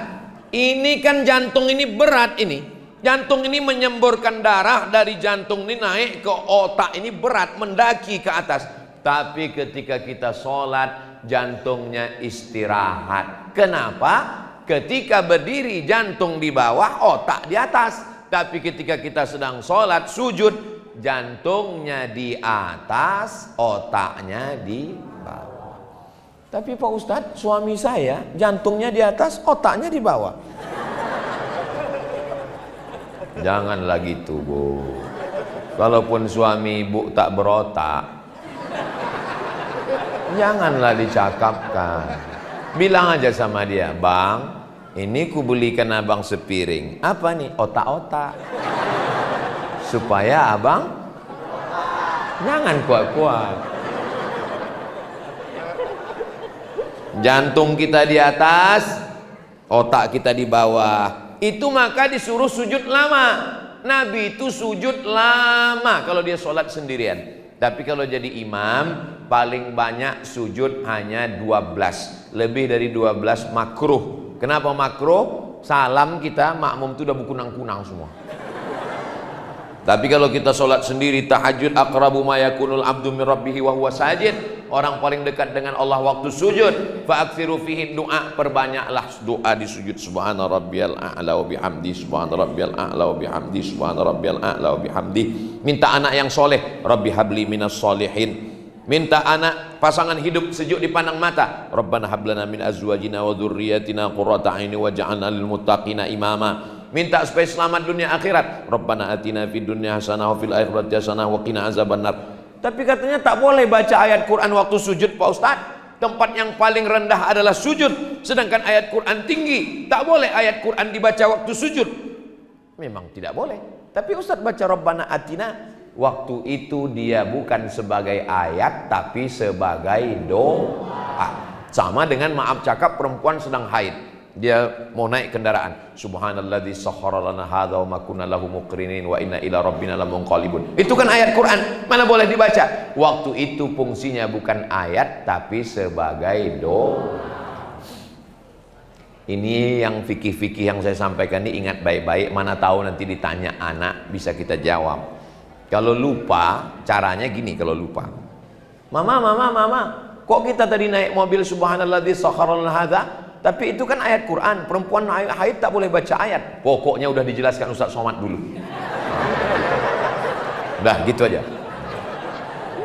ini kan jantung ini berat ini. Jantung ini menyemburkan darah dari jantung ini naik ke otak ini berat, mendaki ke atas. Tapi ketika kita sholat, jantungnya istirahat. Kenapa? Ketika berdiri jantung di bawah, otak di atas. Tapi ketika kita sedang sholat, sujud, jantungnya di atas, otaknya di bawah. Tapi Pak Ustadz, suami saya jantungnya di atas, otaknya di bawah. Janganlah gitu, Bu. Kalaupun suami ibu tak berotak, janganlah dicakapkan. Bilang aja sama dia, Bang, ini ku belikan abang sepiring. Apa nih? Otak-otak. Supaya abang jangan kuat-kuat. Jantung kita di atas, otak kita di bawah. Itu maka disuruh sujud lama. Nabi itu sujud lama kalau dia sholat sendirian. Tapi kalau jadi imam, paling banyak sujud hanya 12. Lebih dari 12 makruh. Kenapa makruh? Salam kita makmum itu udah berkunang-kunang semua. Tapi kalau kita sholat sendiri, tahajud, aqrabu ma yakunul abdu min rabbihi wa huwa sajid, orang paling dekat dengan Allah waktu sujud. Fa'aksiru fihi doa, perbanyaklah doa di sujud. Subhana rabbiyal a'la wa bihamdi, subhana rabbiyal a'la wa bihamdi, subhana rabbiyal a'la wa bihamdi. Minta anak yang soleh, Rabbi habli minas solihin. Minta anak pasangan hidup sejuk dipandang mata, Rabbana hablana min azwajina wa dzurriyyatina qurrata a'yuni waj'alna lil muttaqina imama. Minta supaya selamat dunia akhirat, Rabbana atina fid dunya hasanah wa fil akhirati hasanah wa qina azabannar. Tapi katanya tak boleh baca ayat Quran waktu sujud, Pak Ustaz. Tempat yang paling rendah adalah sujud, sedangkan ayat Quran tinggi. Tak boleh ayat Quran dibaca waktu sujud. Memang tidak boleh. Tapi Ustaz baca Rabbana atina, waktu itu dia bukan sebagai ayat tapi sebagai doa. Sama dengan maaf cakap perempuan sedang haid, dia mau naik kendaraan, subhanalladzi sakhkhara lana hadza wa ma kunna lahu muqrinin wa inna ila rabbina lamunqalibun. Itu kan ayat Quran, mana boleh dibaca. Waktu itu fungsinya bukan ayat tapi sebagai doa. Ini yang fikih-fikih yang saya sampaikan ini ingat baik-baik, mana tahu nanti ditanya anak bisa kita jawab. Kalau lupa, caranya gini kalau lupa. Mama, kok kita tadi naik mobil subhanalladzi sakhkhara lana hadza? Tapi itu kan ayat Quran, perempuan haid tak boleh baca ayat. Pokoknya udah dijelaskan Ustaz Somad dulu. Udah gitu aja.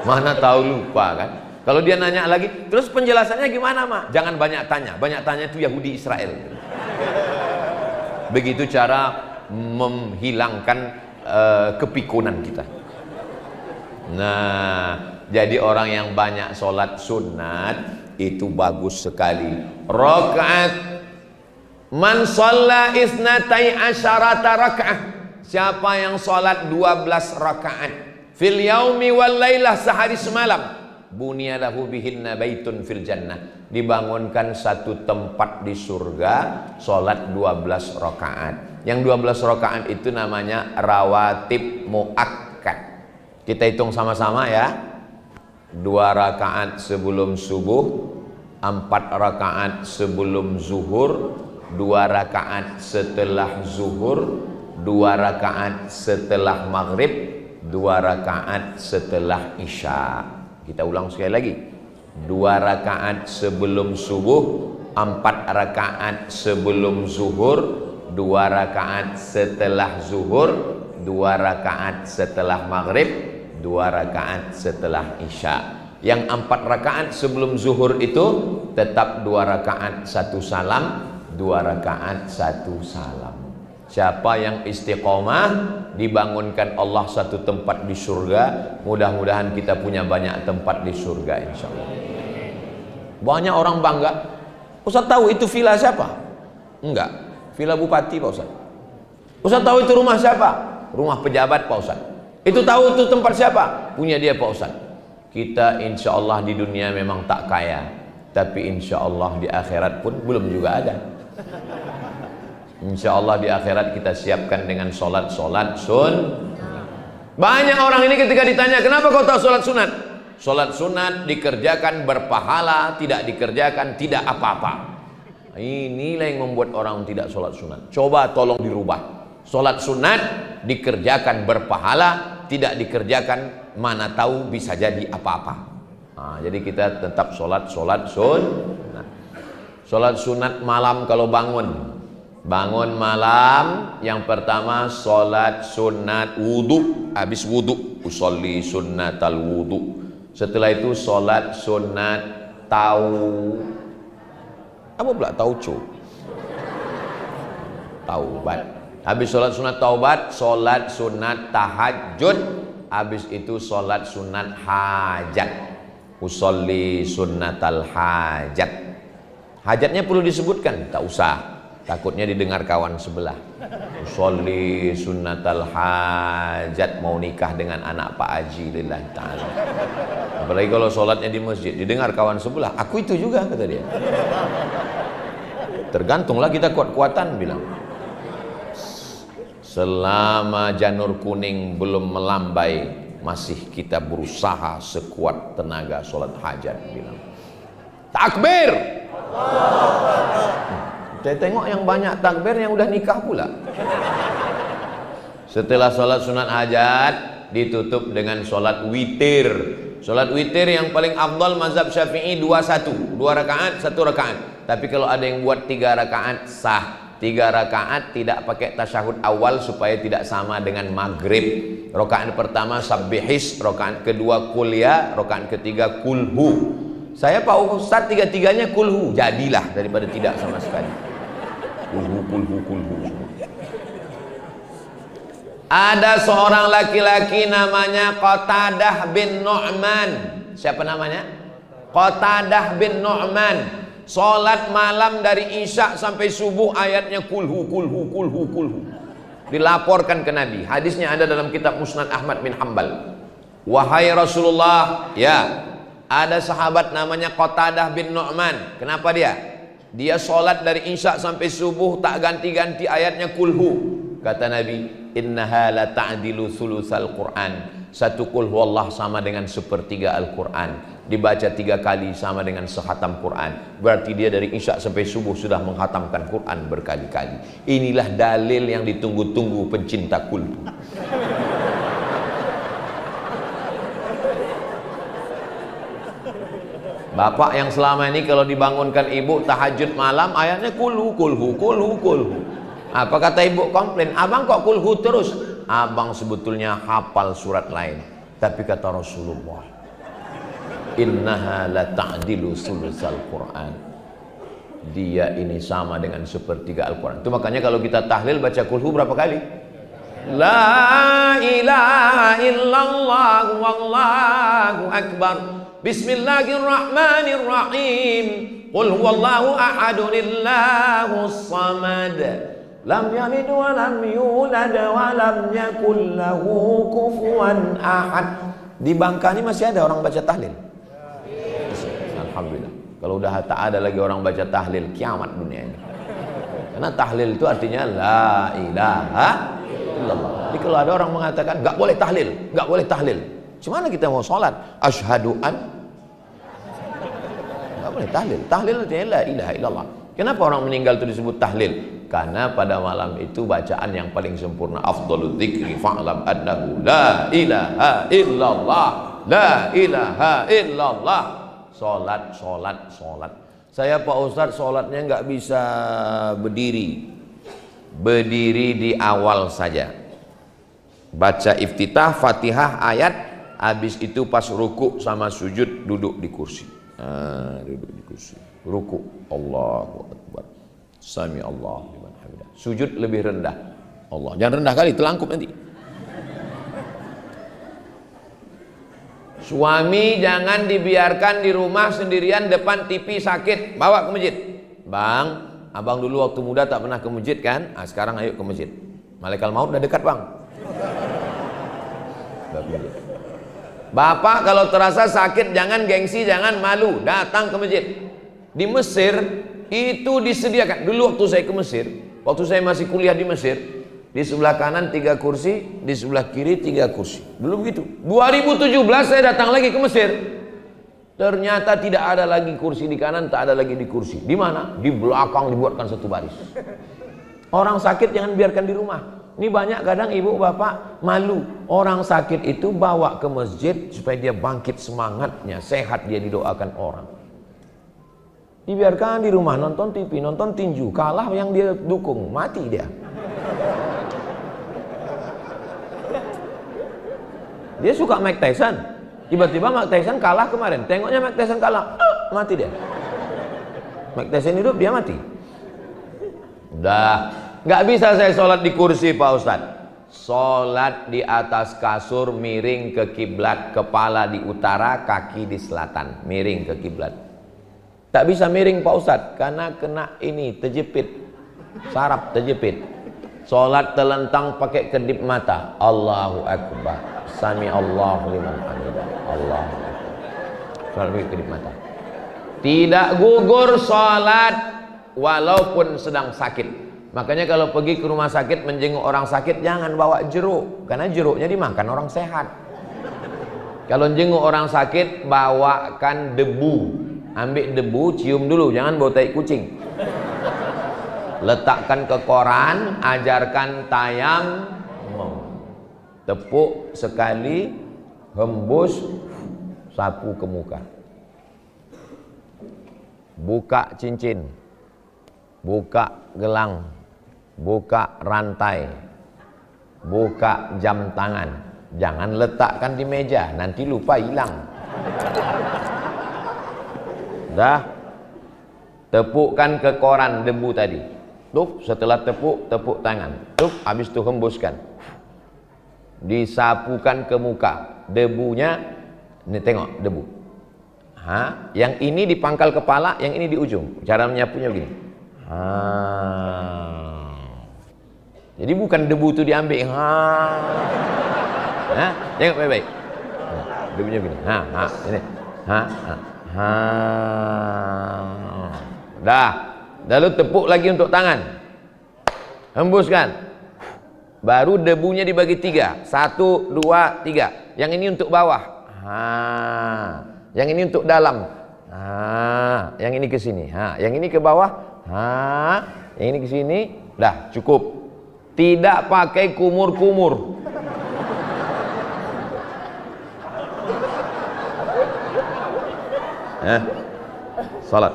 Mana tahu lupa kan? Kalau dia nanya lagi, terus penjelasannya gimana, Ma? Jangan banyak tanya. Banyak tanya itu Yahudi Israel. Begitu cara menghilangkan kepikunan kita. Nah, jadi orang yang banyak sholat sunat itu bagus sekali. Rakaat man shalla isnatai asyarata rakaat, siapa yang sholat 12 rakaat fil yaumi wal lailah, sehari semalam, bunyalahu bihinna baitun fil jannah, dibangunkan satu tempat di surga, sholat 12 rakaat. Yang 12 rakaat itu namanya rawatib muakkad. Kita hitung sama-sama ya. 2 rakaat sebelum subuh, 4 rakaat sebelum zuhur, 2 rakaat setelah zuhur, 2 rakaat setelah maghrib, 2 rakaat setelah isya. Kita ulang sekali lagi. 2 rakaat sebelum subuh, 4 rakaat sebelum zuhur, 2 rakaat setelah zuhur, 2 rakaat setelah maghrib, 2 rakaat setelah isya. Yang 4 rakaat sebelum zuhur itu tetap 2 rakaat 1 salam, 2 rakaat 1 salam. Siapa yang istiqomah, dibangunkan Allah satu tempat di surga. Mudah-mudahan kita punya banyak tempat di surga, insya Allah. Banyak orang bangga, Ustaz tahu itu villa siapa? Enggak, villa bupati Pak Ustaz. Ustaz tahu itu rumah siapa? Rumah pejabat Pak Ustaz. Itu tahu itu tempat siapa? Punya dia Pak Ustaz. Kita insya Allah di dunia memang tak kaya, tapi insya Allah di akhirat pun belum juga ada. Insya Allah di akhirat kita siapkan dengan solat-solat Banyak orang ini ketika ditanya, kenapa kau tahu solat sunat? Solat sunat dikerjakan berpahala, tidak dikerjakan tidak apa-apa. Inilah yang membuat orang tidak solat sunat. Coba tolong dirubah. Solat sunat dikerjakan berpahala, tidak dikerjakan mana tahu bisa jadi apa-apa. Nah, jadi kita tetap solat sunat. Solat sunat malam kalau bangun malam, yang pertama solat sunat wudu, habis wudu usolli sunnatal wudu. Setelah itu solat sunat taubat. Habis solat sunat taubat, solat sunat tahajud. Habis itu solat sunat hajat, usolli sunnatal hajat. Hajatnya perlu disebutkan? Tak usah, takutnya didengar kawan sebelah. Usolli sunnatal hajat, mau nikah dengan anak Pak Haji lillahi ta'ala. Apalagi kalau sholatnya di masjid, didengar kawan sebelah, aku itu juga, kata dia. Tergantunglah kita kuat-kuatan bilang. Selama janur kuning belum melambai, masih kita berusaha sekuat tenaga sholat hajat bilang. Takbir. Saya tengok yang banyak takbir yang udah nikah pula. Setelah sholat sunat hajat ditutup dengan sholat witir. Sholat witir yang paling afdal mazhab Syafi'i 2 rakaat 1 rakaat. Tapi kalau ada yang buat 3 rakaat sah. 3 rakaat tidak pakai tasyahud awal supaya tidak sama dengan maghrib. Rakaat pertama sabbihis, rakaat kedua kuliah, rakaat ketiga kulhu. Saya Pak Ustaz 3-3-nya kulhu, jadilah daripada tidak sama sekali. Kulhu. Ada seorang laki-laki namanya Qatadah bin Nu'man. Siapa namanya? Qatadah bin Nu'man. Salat malam dari Isya sampai subuh ayatnya kulhu. Dilaporkan ke Nabi. Hadisnya ada dalam kitab Musnad Ahmad bin Hanbal. Wahai Rasulullah, ya, ada sahabat namanya Qatadah bin Nu'man. Kenapa dia? Dia sholat dari Isya sampai subuh tak ganti-ganti ayatnya kulhu. Kata Nabi, innaha la ta'dilu thulutsal Qur'an. 1 kulhu Allah sama dengan 1/3 Al-Quran. Dibaca 3 kali sama dengan sehatam Quran. Berarti dia dari Isya sampai subuh sudah menghatamkan Quran berkali-kali. Inilah dalil yang ditunggu-tunggu pencinta kulhu. Bapak yang selama ini kalau dibangunkan ibu tahajud malam ayatnya kulhu. Apa kata ibu komplain? Abang kok kulhu terus? Abang sebetulnya hafal surat lain. Tapi kata Rasulullah, innaha la ta'dilu thulutsal Qur'an. Dia ini sama dengan 1/3 Al-Quran. Itu makanya kalau kita tahlil baca kulhu berapa kali? La ilaha illallah wallahu akbar. Bismillahirrahmanirrahim. Qul huwallahu ahadunillahus samad. Lam yalid wa lam yulad wa lam yakul lahu kufuwan ahad. Di Bangka ini masih ada orang baca tahlil. Alhamdulillah. Kalau udah tak ada lagi orang baca tahlil, kiamat dunia ini. Karena tahlil itu artinya la ilaha illallah. Jadi kalau ada orang mengatakan nggak boleh tahlil, gimana kita mau sholat? Asyhadu an, nggak boleh tahlil. Tahlil artinya la ilaha illallah. Kenapa orang meninggal itu disebut tahlil? Karena pada malam itu bacaan yang paling sempurna. Afdhalul dzikri fa'lam annahu la ilaha illallah, la ilaha illallah. Sholat. Saya Pak Ustadz sholatnya nggak bisa berdiri di awal saja. Baca iftitah, fatihah, ayat. Habis itu pas ruku sama sujud duduk di kursi. Duduk di kursi. Ruku, Allahu Akbar. Sami Allah liman hamidah. Sujud lebih rendah. Allah, jangan rendah kali, telangkup nanti. Suami jangan dibiarkan di rumah sendirian depan TV sakit, bawa ke masjid. Bang, abang dulu waktu muda tak pernah ke masjid kan? Ah, sekarang ayo ke masjid. Malaikat maut udah dekat bang. Bapak kalau terasa sakit jangan gengsi, jangan malu, datang ke masjid. Di Mesir itu disediakan. Dulu waktu saya ke Mesir, waktu saya masih kuliah di Mesir, di sebelah kanan 3 kursi, di sebelah kiri 3 kursi. Dulu begitu. 2017 saya datang lagi ke Mesir. Ternyata tidak ada lagi kursi di kanan, tak ada lagi di kursi. Di mana? Di belakang dibuatkan satu baris. Orang sakit jangan biarkan di rumah. Ini banyak kadang ibu bapak malu. Orang sakit itu bawa ke masjid supaya dia bangkit semangatnya, sehat, dia didoakan orang. Dibiarkan di rumah nonton TV, nonton tinju, kalah yang dia dukung, mati dia. Dia suka Mike Tyson, tiba-tiba Mike Tyson kalah kemarin, tengoknya Mike Tyson kalah, mati dia. Mike Tyson hidup, dia mati. Udah, nggak bisa saya sholat di kursi Pak Ustadz. Sholat di atas kasur, miring ke kiblat, kepala di utara, kaki di selatan, miring ke kiblat. Tak bisa miring Pak Ustadz, karena kena ini, terjepit, saraf terjepit. Sholat terlentang pakai kedip mata. Allahu Akbar, Sami Allahu liman hamidah, Allahu Akbar. Sholat pakai kedip mata. Tidak gugur sholat walaupun sedang sakit. Makanya kalau pergi ke rumah sakit menjenguk orang sakit, jangan bawa jeruk, karena jeruknya dimakan orang sehat. Kalau jenguk orang sakit, bawakan debu. Ambil debu, cium dulu, jangan bau tai kucing. Letakkan ke koran, ajarkan tayang, tepuk sekali, hembus, sapu ke muka. Buka cincin, buka gelang, buka rantai, buka jam tangan. Jangan letakkan di meja, nanti lupa hilang. Dah, tepukkan ke koran debu tadi. Tup, setelah tepuk, tepuk tangan. Tup, habis itu hembuskan. Disapukan ke muka. Debunya, ini tengok debu. Ha? Yang ini di pangkal kepala, yang ini di ujung. Cara menyapunya begini. Ha. Jadi bukan debu itu diambil. Ha. Ha? Tengok baik-baik. Debunya begini. Ha, ha, ini. Ha, ha. Ha. Dah. Lalu tepuk lagi untuk tangan. Hembuskan. Baru debunya dibagi 3. 1, 2, 3. Yang ini untuk bawah. Ha. Yang ini untuk dalam. Ha. Yang ini ke sini. Ha. Yang ini ke bawah. Ha. Yang ini ke sini. Dah, cukup. Tidak pakai kumur-kumur. Salat.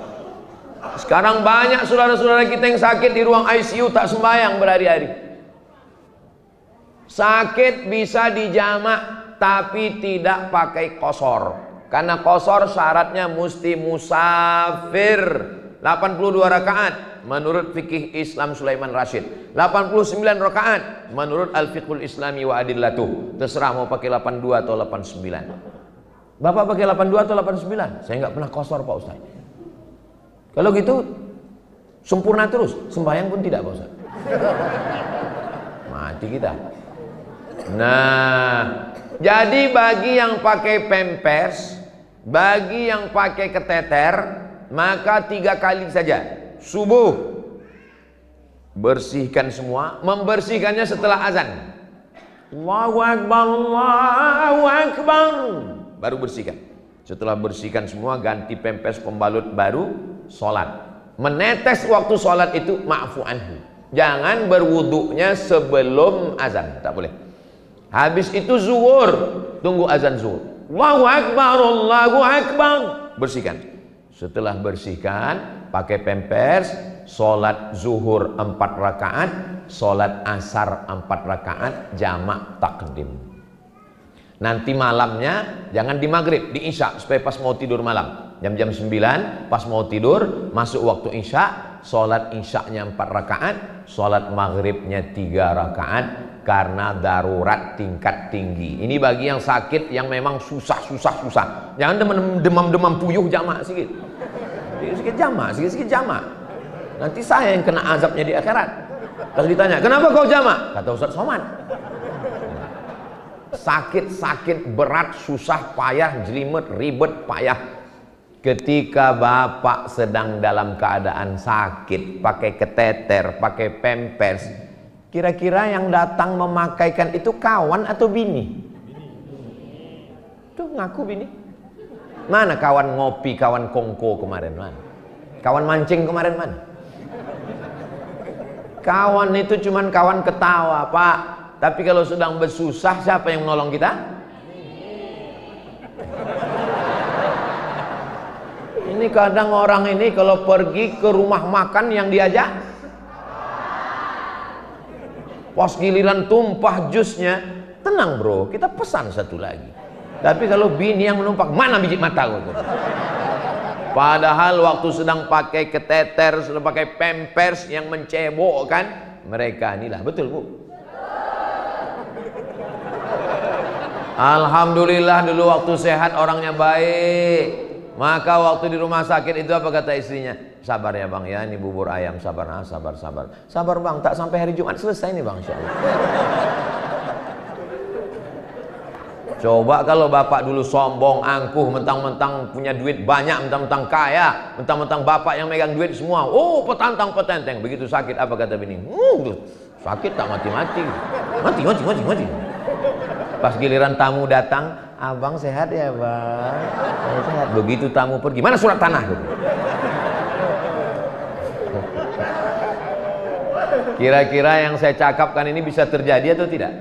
Sekarang banyak saudara-saudara kita yang sakit di ruang ICU tak sembahyang berhari-hari. Sakit bisa dijamak tapi tidak pakai qasar. Karena qasar syaratnya mesti musafir. 82 rakaat menurut fikih Islam Sulaiman Rashid. 89 rakaat menurut Al-Fiqhul Islami wa Adillatuh. Terserah mau pakai 82 atau 89. Bapak pakai 82 atau 89? Saya nggak pernah qasar Pak Ustaz. Kalau gitu sempurna terus, sembahyang pun tidak Pak Ustaz. Mati kita. Nah, jadi bagi yang pakai pampers, bagi yang pakai keteter, maka 3 kali saja. Subuh bersihkan semua, membersihkannya setelah azan. Allahu Akbar, Allahu Akbar. Baru bersihkan. Setelah bersihkan semua, ganti pempes pembalut baru, sholat. Menetes waktu sholat itu ma'fu anhu. Jangan berwuduknya sebelum azan, tak boleh. Habis itu zuhur, tunggu azan zuhur. Allahu Akbar, Allahu Akbar. Bersihkan. Setelah bersihkan, pakai pempes, sholat zuhur 4 rakaat, sholat asar 4 rakaat, jamak takdim. Nanti malamnya jangan di maghrib, di isya, supaya pas mau tidur malam. Jam-jam 9 pas mau tidur, masuk waktu isya, sholat isyaknya 4 rakaat, sholat maghribnya 3 rakaat, karena darurat tingkat tinggi. Ini bagi yang sakit, yang memang susah. Jangan demam puyuh jamak sikit. Sikit jamak, sikit jamak. Nanti saya yang kena azabnya di akhirat. Terus ditanya, kenapa kau jamak? Kata Ustaz Somad, sakit berat, susah, payah, jelimet, ribet, payah. Ketika bapak sedang dalam keadaan sakit, pakai keteter, pakai pampers, kira-kira yang datang memakaikan itu kawan atau bini? Tuh ngaku bini. Mana kawan ngopi, kawan kongko kemarin, mana? Kawan mancing kemarin, mana? Kawan itu cuman kawan ketawa, Pak. Tapi kalau sedang bersusah, siapa yang menolong kita? Ini kadang orang ini kalau pergi ke rumah makan yang diajak, pas giliran tumpah jusnya, tenang bro, kita pesan satu lagi. Tapi kalau bini yang menumpang, mana biji mata gue? Padahal waktu sedang pakai keteter, sedang pakai pampers yang mencebokkan mereka inilah, betul bu? Alhamdulillah dulu waktu sehat orangnya baik. Maka waktu di rumah sakit itu apa kata istrinya? Sabar ya bang ya, ini bubur ayam, sabar bang, tak sampai hari Jumat selesai nih bang, insyaallah. Coba kalau bapak dulu sombong, angkuh, mentang-mentang punya duit banyak, mentang-mentang kaya, mentang-mentang bapak yang megang duit semua, oh petantang petenteng, begitu sakit apa kata bini? Sakit tak mati. Pas giliran tamu datang, abang sehat ya bang? Sehat. Begitu tamu pergi, mana surat tanah? Kira-kira yang saya cakapkan ini bisa terjadi atau tidak?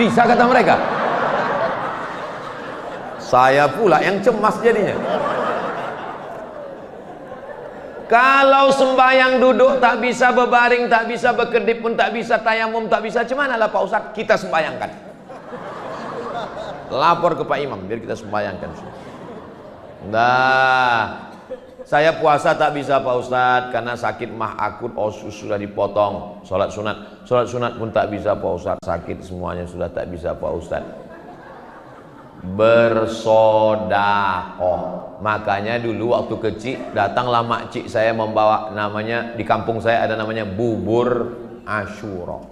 Bisa kata mereka. Saya pula yang cemas jadinya. Kalau sembahyang duduk tak bisa, berbaring tak bisa, berkedip pun tak bisa, tayamum tak bisa, cuman lah Pak Ustadz, kita sembahyangkan. Lapor ke Pak Imam biar kita sembahyangkan. Nah, saya puasa tak bisa Pak Ustadz karena sakit mah akut, sudah dipotong. Sholat sunat pun tak bisa Pak Ustadz, sakit semuanya sudah tak bisa Pak Ustadz. Bersodakoh. Makanya dulu waktu kecil datanglah makcik saya membawa, namanya di kampung saya ada namanya bubur Asyura.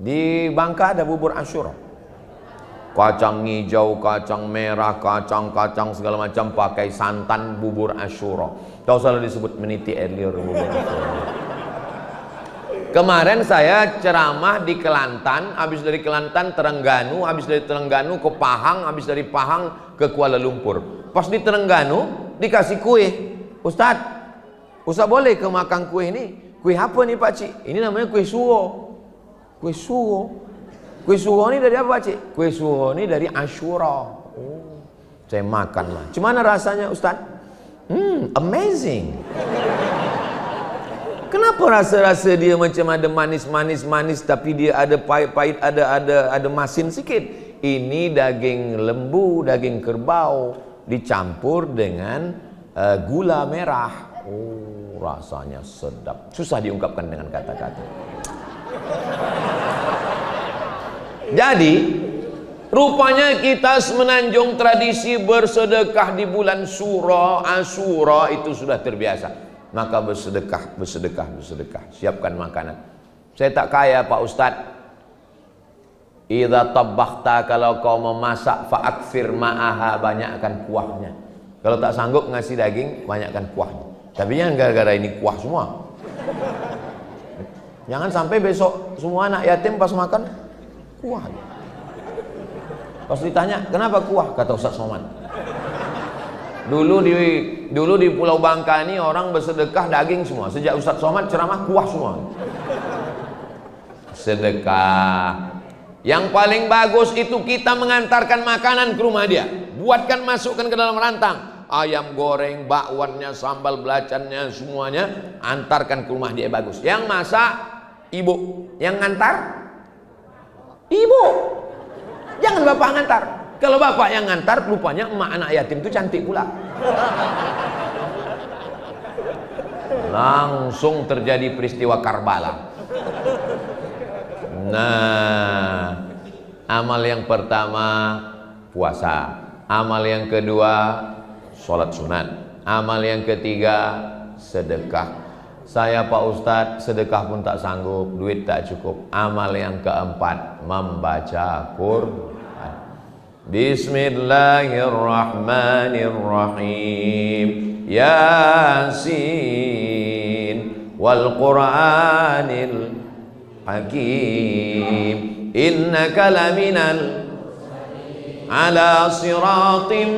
Di Bangka ada bubur Asyura. Kacang hijau, kacang merah, kacang segala macam, pakai santan, bubur Asyura. Kau selalu disebut meniti earlier bubur Asyura. Kemarin saya ceramah di Kelantan, habis dari Kelantan Terengganu, habis dari Terengganu ke Pahang, habis dari Pahang ke Kuala Lumpur. Pas di Terengganu dikasih kue. Ustadz boleh ke makan kue ini? Kue apa nih Pak Cik? Ini namanya kue suwo. Kue suwo. Kue suwo ini dari apa Pak Cik? Kue suwo ini dari Asyura. Oh, saya makan lah. Gimana rasanya Ustadz? Amazing. Kenapa rasa-rasa dia macam ada manis tapi dia ada pahit-pahit, ada masin sikit? Ini daging lembu, daging kerbau dicampur dengan gula merah. Oh, rasanya sedap. Susah diungkapkan dengan kata-kata. Jadi, rupanya kita semenanjung tradisi bersedekah di bulan Asyura itu sudah terbiasa. Maka bersedekah. Siapkan makanan. Saya tak kaya Pak Ustadz. Idza tabakhta, kalau kau memasak, fa'akfir ma'aha, banyakkan kuahnya. Kalau tak sanggup ngasih daging, banyakkan kuahnya. Tapi jangan gara-gara ini kuah semua. Jangan sampai besok semua anak yatim pas makan kuah. Pas ditanya, kenapa kuah? Kata Ustaz Somad. Dulu di Pulau Bangka ini orang bersedekah daging semua. Sejak Ustaz Somad ceramah kuah semua. Sedekah. Yang paling bagus itu kita mengantarkan makanan ke rumah dia. Buatkan, masukkan ke dalam rantang. Ayam goreng, bakwannya, sambal belacannya, semuanya antarkan ke rumah dia, bagus. Yang masak ibu, yang ngantar ibu. Jangan bapak ngantar. Kalau bapak yang ngantar, rupanya emak anak yatim itu cantik pula. langsung terjadi peristiwa Karbala. Nah, amal yang pertama puasa, amal yang kedua sholat sunat, amal yang ketiga sedekah. Saya Pak Ustadz sedekah pun tak sanggup, duit tak cukup. Amal yang keempat membaca Quran. Bismillahirrahmanirrahim. Yasin wal Qur'anil Hakim. Innaka laminal ala siratim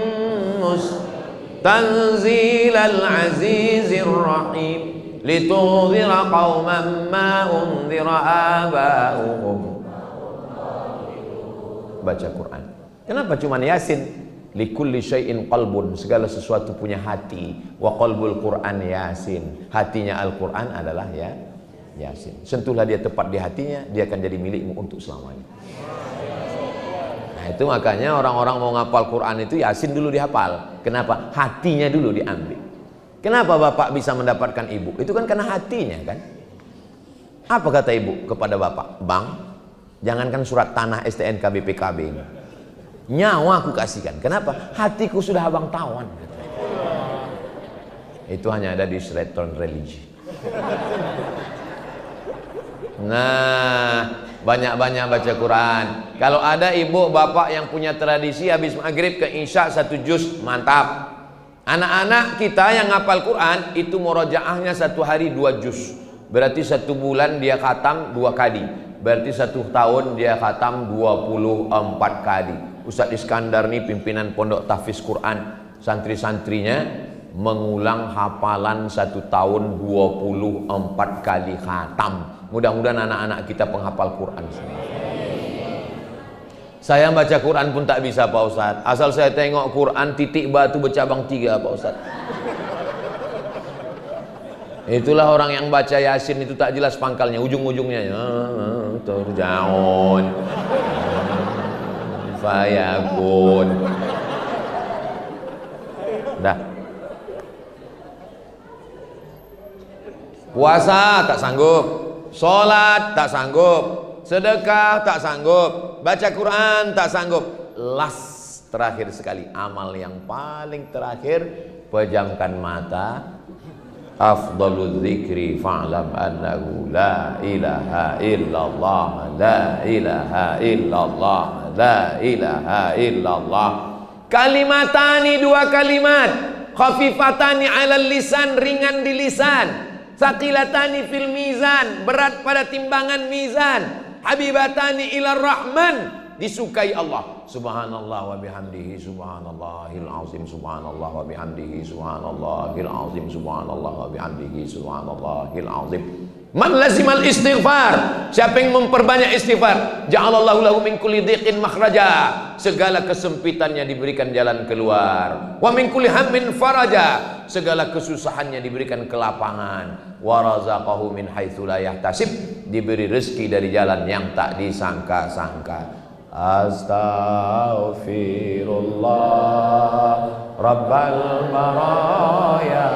tanzilal azizir rahim. Litudhira qauman ma undhira aba'uhum. Baca Quran. Kenapa cuma Yasin? Likulli syai'in qalbun, segala sesuatu punya hati. Wa qalbul Quran Yasin. Hatinya Al-Quran adalah Yasin. Sentuhlah dia tepat di hatinya, dia akan jadi milikmu untuk selamanya. Nah, itu makanya orang-orang mau ngapal Quran itu Yasin dulu dihafal. Kenapa? Hatinya dulu diambil. Kenapa bapak bisa mendapatkan ibu? Itu kan karena hatinya kan. Apa kata ibu kepada bapak? Bang, jangankan surat tanah STNK BPKB ini, nyawa aku kasihkan. Kenapa? Hatiku sudah abang tawan. Itu hanya ada di sinetron religi. Nah, banyak-banyak baca Quran. Kalau ada ibu bapak yang punya tradisi habis maghrib ke isya 1 juz, mantap. Anak-anak kita yang ngapal Quran itu murojaahnya 1 hari 2 juz. Berarti 1 bulan dia khatam 2 kali. Berarti 1 tahun dia khatam 24 kali. Ustadz Iskandar nih pimpinan pondok tahfiz Quran, santri-santrinya mengulang hafalan 1 tahun 24 kali khatam. Mudah-mudahan anak-anak kita penghafal Quran semua. Saya baca Quran pun tak bisa Pak Ustadz. Asal saya tengok Quran titik batu bercabang 3 Pak Ustadz. Itulah orang yang baca Yasin itu tak jelas pangkalnya, ujung-ujungnya terjaun fayakun. Dah. Puasa tak sanggup, sholat tak sanggup, sedekah tak sanggup, baca Quran tak sanggup. Last, terakhir sekali, amal yang paling terakhir, pejamkan mata. Afdalul dzikri fa'lam annahu la ilaha illallah, la ilaha illallah, la ilaha illallah. Kalimatani, 2 kalimat, khafifatani 'alal lisan, ringan di lisan, tsaqilatani fil mizan, berat pada timbangan mizan, habibatani ilar rahman, disukai Allah. Subhanallah wa bihamdihi subhanallahil azim, subhanallah wa bihamdihi subhanallahil azim, subhanallah wa bihamdihi subhanallahil azim. Man lazimal istighfar, siapa yang memperbanyak istighfar, ja'alallahu lahu min kulli dhiqin makhraja, segala kesempitannya diberikan jalan keluar. Wa min kulli hammin faraja, segala kesusahannya diberikan kelapangan. Wa razaqahu min haitsu la yahtasib, diberi rezeki dari jalan yang tak disangka-sangka. Astaghfirullah Rabbal baraya,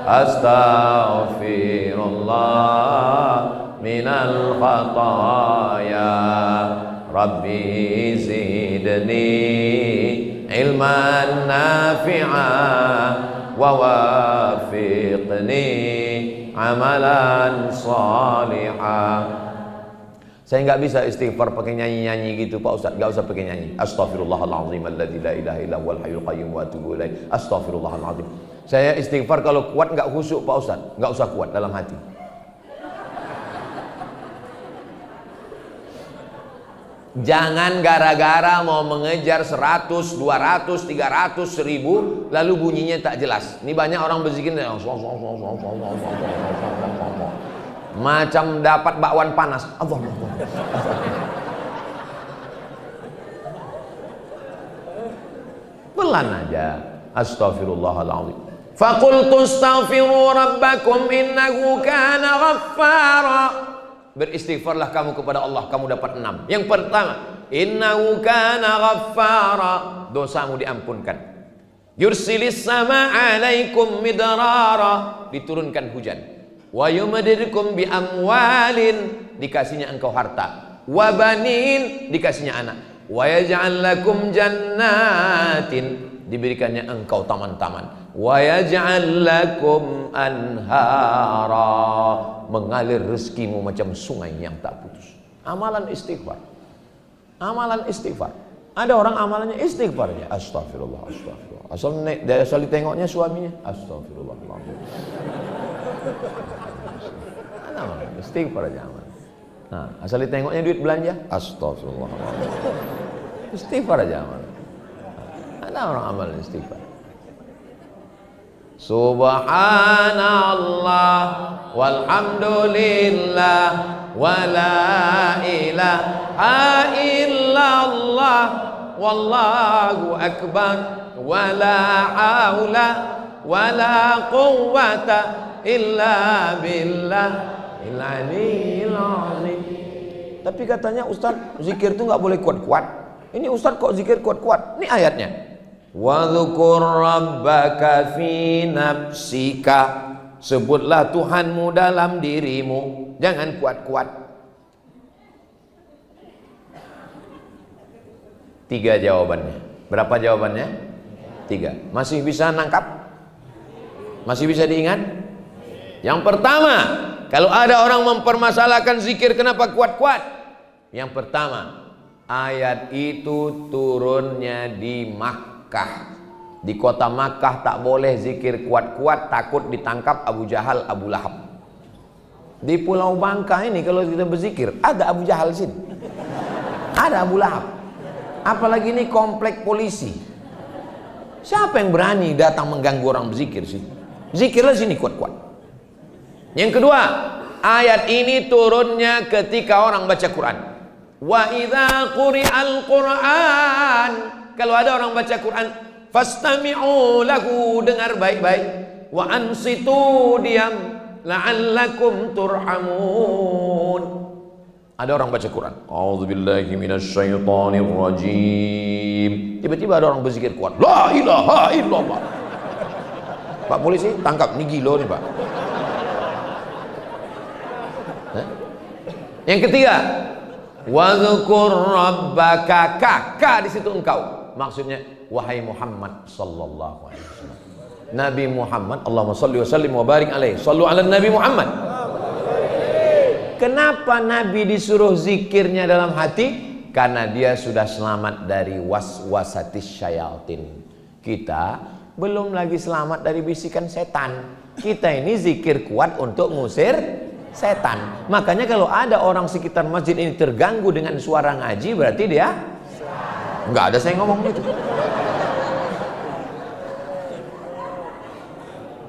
astaghfirullah minal khataya, Rabbi zidni ilman nafi'a wa wafiqni amalan salihah. Saya nggak bisa istighfar pakai nyanyi-nyanyi gitu Pak Ustadz, nggak usah pakai nyanyi. Astaghfirullahaladzim alladzi la ilaha illa huwal hayyul qayyum wa atubu ilaih. Astaghfirullahaladzim. Saya istighfar kalau kuat nggak khusyuk Pak Ustadz, nggak usah kuat dalam hati. Jangan gara-gara mau mengejar 100, 200, 300, 1000 lalu bunyinya tak jelas. Ini banyak orang berzikir macam dapat bakwan panas. Allah. Pelan aja. Astaghfirullahaladzim. Faqultu astaghfiru rabbakum innahu kana ghaffara. Beristighfarlah kamu kepada Allah, kamu dapat 6. Yang pertama, innahu kana ghaffara, dosamu diampunkan. Yursilis sama alaikum midrara, diturunkan hujan. Wa yumdidukum bi amwalin, dikasihnya engkau harta. Wa banin, dikasihnya anak. Wa yaj'al lakum jannatin, diberikannya engkau taman-taman. Wa yaj'al lakum anhara, mengalir rezekimu macam sungai yang tak putus. Amalan istighfar. Amalan istighfar. Ada orang amalannya istighfarnya, astagfirullah, astagfirullah. Asal ditengoknya suaminya, astagfirullah. Ada orang istighfar aja amal. Nah, asal ditengoknya duit belanja, astagfirullah. Istighfar aja amal. Ada orang amal istighfar. Subhanallah walhamdulillah wala ilaha illallah wallahu akbar wala haula wala quwwata illa billah il-aliyyil azim. Tapi katanya Ustaz, zikir itu nggak boleh kuat-kuat. Ini Ustaz kok zikir kuat-kuat? Ini ayatnya. Wa dzkur rabbaka fi nafsika, sebutlah Tuhanmu dalam dirimu, jangan kuat-kuat. 3 jawabannya. Berapa jawabannya? 3. Masih bisa nangkap? Masih bisa diingat? Yang pertama, kalau ada orang mempermasalahkan zikir kenapa kuat-kuat? Yang pertama, ayat itu turunnya di Makkah. Di kota Makkah tak boleh zikir kuat-kuat, takut ditangkap Abu Jahal, Abu Lahab. Di Pulau Bangka ini kalau kita berzikir ada Abu Jahal sini, ada Abu Lahab. Apalagi ini komplek polisi. Siapa yang berani datang mengganggu orang berzikir sih? Zikirlah sini kuat-kuat. Yang kedua, ayat ini turunnya ketika orang baca Quran. Wa idza quri'al Qur'an, kalau ada orang baca Quran, fastami'u lahu, dengar baik-baik. Wa ansitu, diam, la'allakum turhamun. Ada orang baca Quran, a'udzubillahi minasyaitonir rajim. Tiba-tiba ada orang berzikir kuat, la ilaha illallah. Pak polisi, tangkap, ini gila nih Pak. Yang ketiga, wa dzkur rabbaka, ka di situ engkau. Maksudnya wahai Muhammad sallallahu alaihi wasallam. Nabi Muhammad, Allahumma shalli wa sallim wa barik alaihi. Shallu ala Nabi Muhammad. Kenapa Nabi disuruh zikirnya dalam hati? Karena dia sudah selamat dari waswasatis syayatin. Kita belum lagi selamat dari bisikan setan. Kita ini zikir kuat untuk ngusir setan. Makanya kalau ada orang sekitar masjid ini terganggu dengan suara ngaji, berarti dia nggak ada saya ngomong gitu.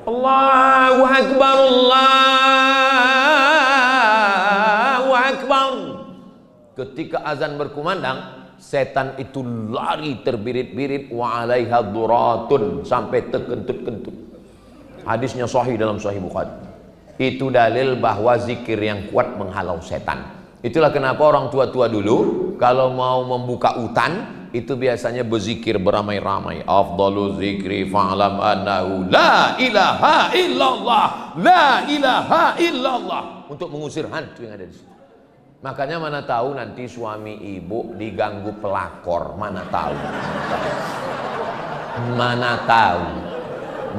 Allahu Akbar, Allahu Akbar. Ketika azan berkumandang, setan itu lari terbirit-birit, wa alaiha duratun, sampai terkentut-kentut. Hadisnya sahih dalam Sahih Bukhari. Itu dalil bahwa zikir yang kuat menghalau setan. Itulah kenapa orang tua-tua dulu kalau mau membuka utan itu biasanya berzikir beramai-ramai. Afdalu zikri fa'lam annahu la ilaha illallah, la ilaha illallah, untuk mengusir hantu yang ada di situ. Makanya mana tahu nanti suami ibu diganggu pelakor, mana tahu. Mana tahu.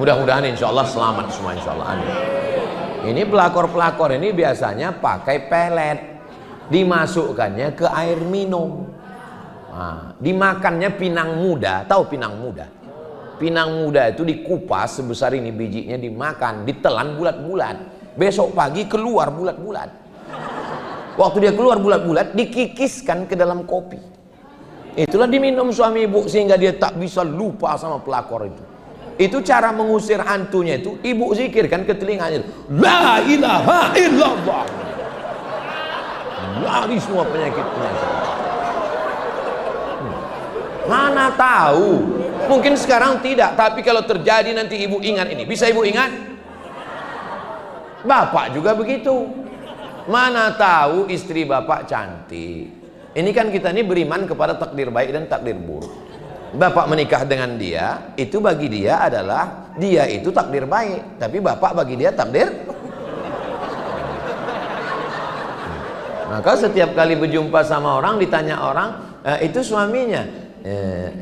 Mudah-mudahan insya Allah selamat semua, insya Allah. Amin. Ini pelakor-pelakor ini biasanya pakai pelet, dimasukkannya ke air minum. Nah, dimakannya pinang muda. Tahu pinang muda? Pinang muda itu dikupas sebesar ini bijinya, dimakan, ditelan bulat-bulat. Besok pagi keluar bulat-bulat. Waktu dia keluar bulat-bulat, dikikiskan ke dalam kopi. Itulah diminum suami ibu sehingga dia tak bisa lupa sama pelakor itu. Itu cara mengusir hantunya itu, ibu zikirkan ke telinganya. La ilaha illallah. Lari semua penyakit-penyakit. Mana tahu, mungkin sekarang tidak, tapi kalau terjadi nanti ibu ingat ini. Bisa ibu ingat? Bapak juga begitu. Mana tahu istri bapak cantik. Ini kan kita ini beriman kepada takdir baik dan takdir buruk. Bapak menikah dengan dia, itu bagi dia adalah, dia itu takdir baik, tapi bapak bagi dia takdir. Maka setiap kali berjumpa sama orang, ditanya orang, itu suaminya,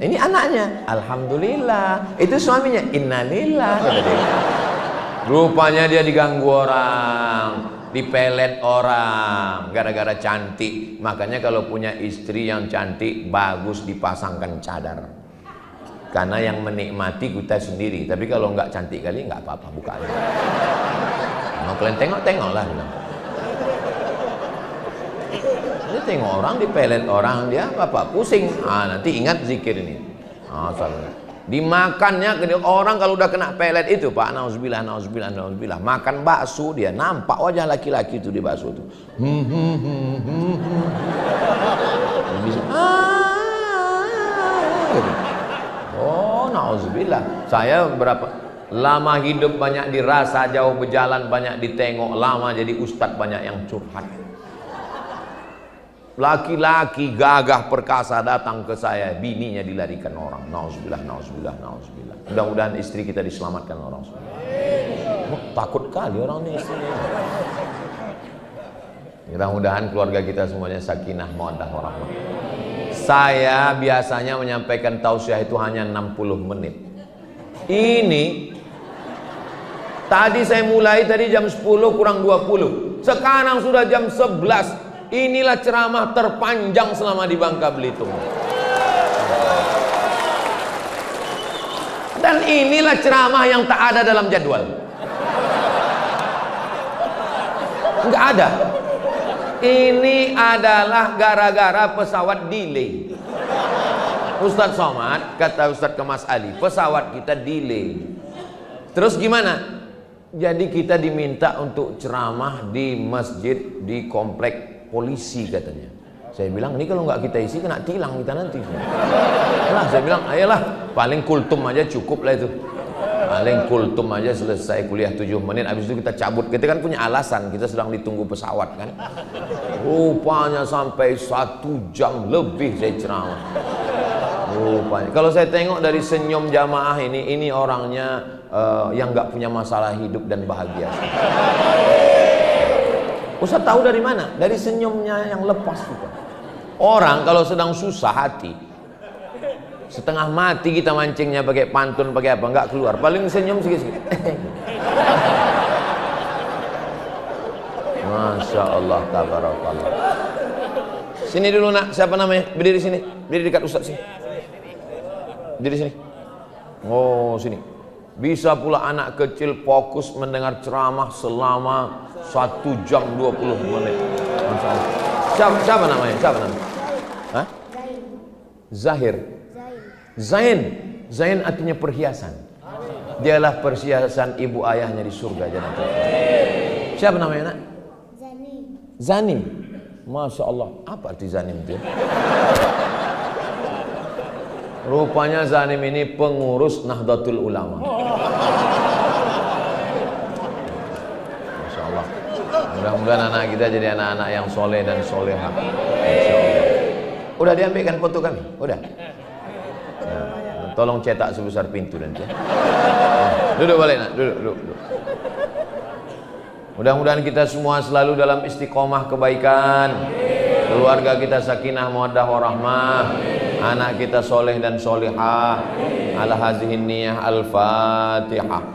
ini anaknya, alhamdulillah. Itu suaminya, innalillah, kata dia. Rupanya dia diganggu orang, dipelet orang gara-gara cantik. Makanya kalau punya istri yang cantik, bagus dipasangkan cadar, karena yang menikmati kita sendiri. Tapi kalau nggak cantik kali, nggak apa-apa, buka aja. Mau kalian tengok-tengoklah. Dia tengok orang, dipelet orang, dia bapak pusing. Nanti ingat zikir ini. Dimakannya orang kalau udah kena pelet itu, Pak, nauzubillah, nauzubillah, nauzubillah, makan bakso, dia nampak wajah laki-laki itu di bakso itu. Oh, nauzubillah. Saya berapa lama hidup banyak dirasa, jauh berjalan banyak ditengok, lama jadi ustadz banyak yang curhat. Laki-laki gagah perkasa datang ke saya, bininya dilarikan orang. Nauzubillah, nauzubillah, nauzubillah. Mudah-mudahan istri kita diselamatkan orang. Takut kali orang ini istrinya. Mudah-mudahan keluarga kita semuanya sakinah, mawaddah, warahmah. Saya biasanya menyampaikan tausiah itu hanya 60 menit. Ini tadi saya mulai tadi jam 10 kurang 20. Sekarang sudah jam 11. Inilah ceramah terpanjang selama di Bangka Belitung. Dan inilah ceramah yang tak ada dalam jadwal. Enggak ada. Ini adalah gara-gara pesawat delay. Ustadz Somad, kata Ustadz Kemas Ali, pesawat kita delay. Terus gimana? Jadi kita diminta untuk ceramah di masjid di komplek polisi katanya. Saya bilang, ini kalau nggak kita isi kena tilang kita nanti. Nah, saya bilang, ayolah, paling kultum aja cukup lah itu. Paling kultum aja selesai kuliah 7 menit, habis itu kita cabut. Kita kan punya alasan, kita sedang ditunggu pesawat kan. Rupanya sampai 1 jam lebih saya ceramah. Rupanya. Kalau saya tengok dari senyum jamaah ini orangnya yang nggak punya masalah hidup dan bahagia. Ustaz tahu dari mana? Dari senyumnya yang lepas juga. Orang kalau sedang susah hati, setengah mati kita mancingnya pakai pantun, pakai apa, nggak keluar. Paling senyum sedikit-sedikit. Masya Allah, tabarakallah. Sini dulu nak, siapa namanya? Berdiri sini, berdiri dekat Ustaz sini. Berdiri sini. Oh sini. Bisa pula anak kecil fokus mendengar ceramah selama 1 jam 20 menit. Masya Allah. Siapa namanya? Siapa namanya? Hah? Zahir. Zain. Zain artinya perhiasan. Dialah perhiasan ibu ayahnya di surga jannah. Siapa namanya nak? Zanim. Masya Allah. Apa arti Zanim itu? Rupanya Zanim ini pengurus Nahdlatul Ulama. Masya Allah. Mudah-mudahan anak kita jadi anak-anak yang soleh dan solehah. Udah diambilkan foto kami? Udah. Nah, tolong cetak sebesar pintu nanti. Duduk balik nak, duduk. Mudah-mudahan kita semua selalu dalam istiqomah kebaikan. Keluarga kita sakinah, mawaddah, warahmah. Anak kita soleh dan solehah. Ala hazihin niyah, al-fatihah.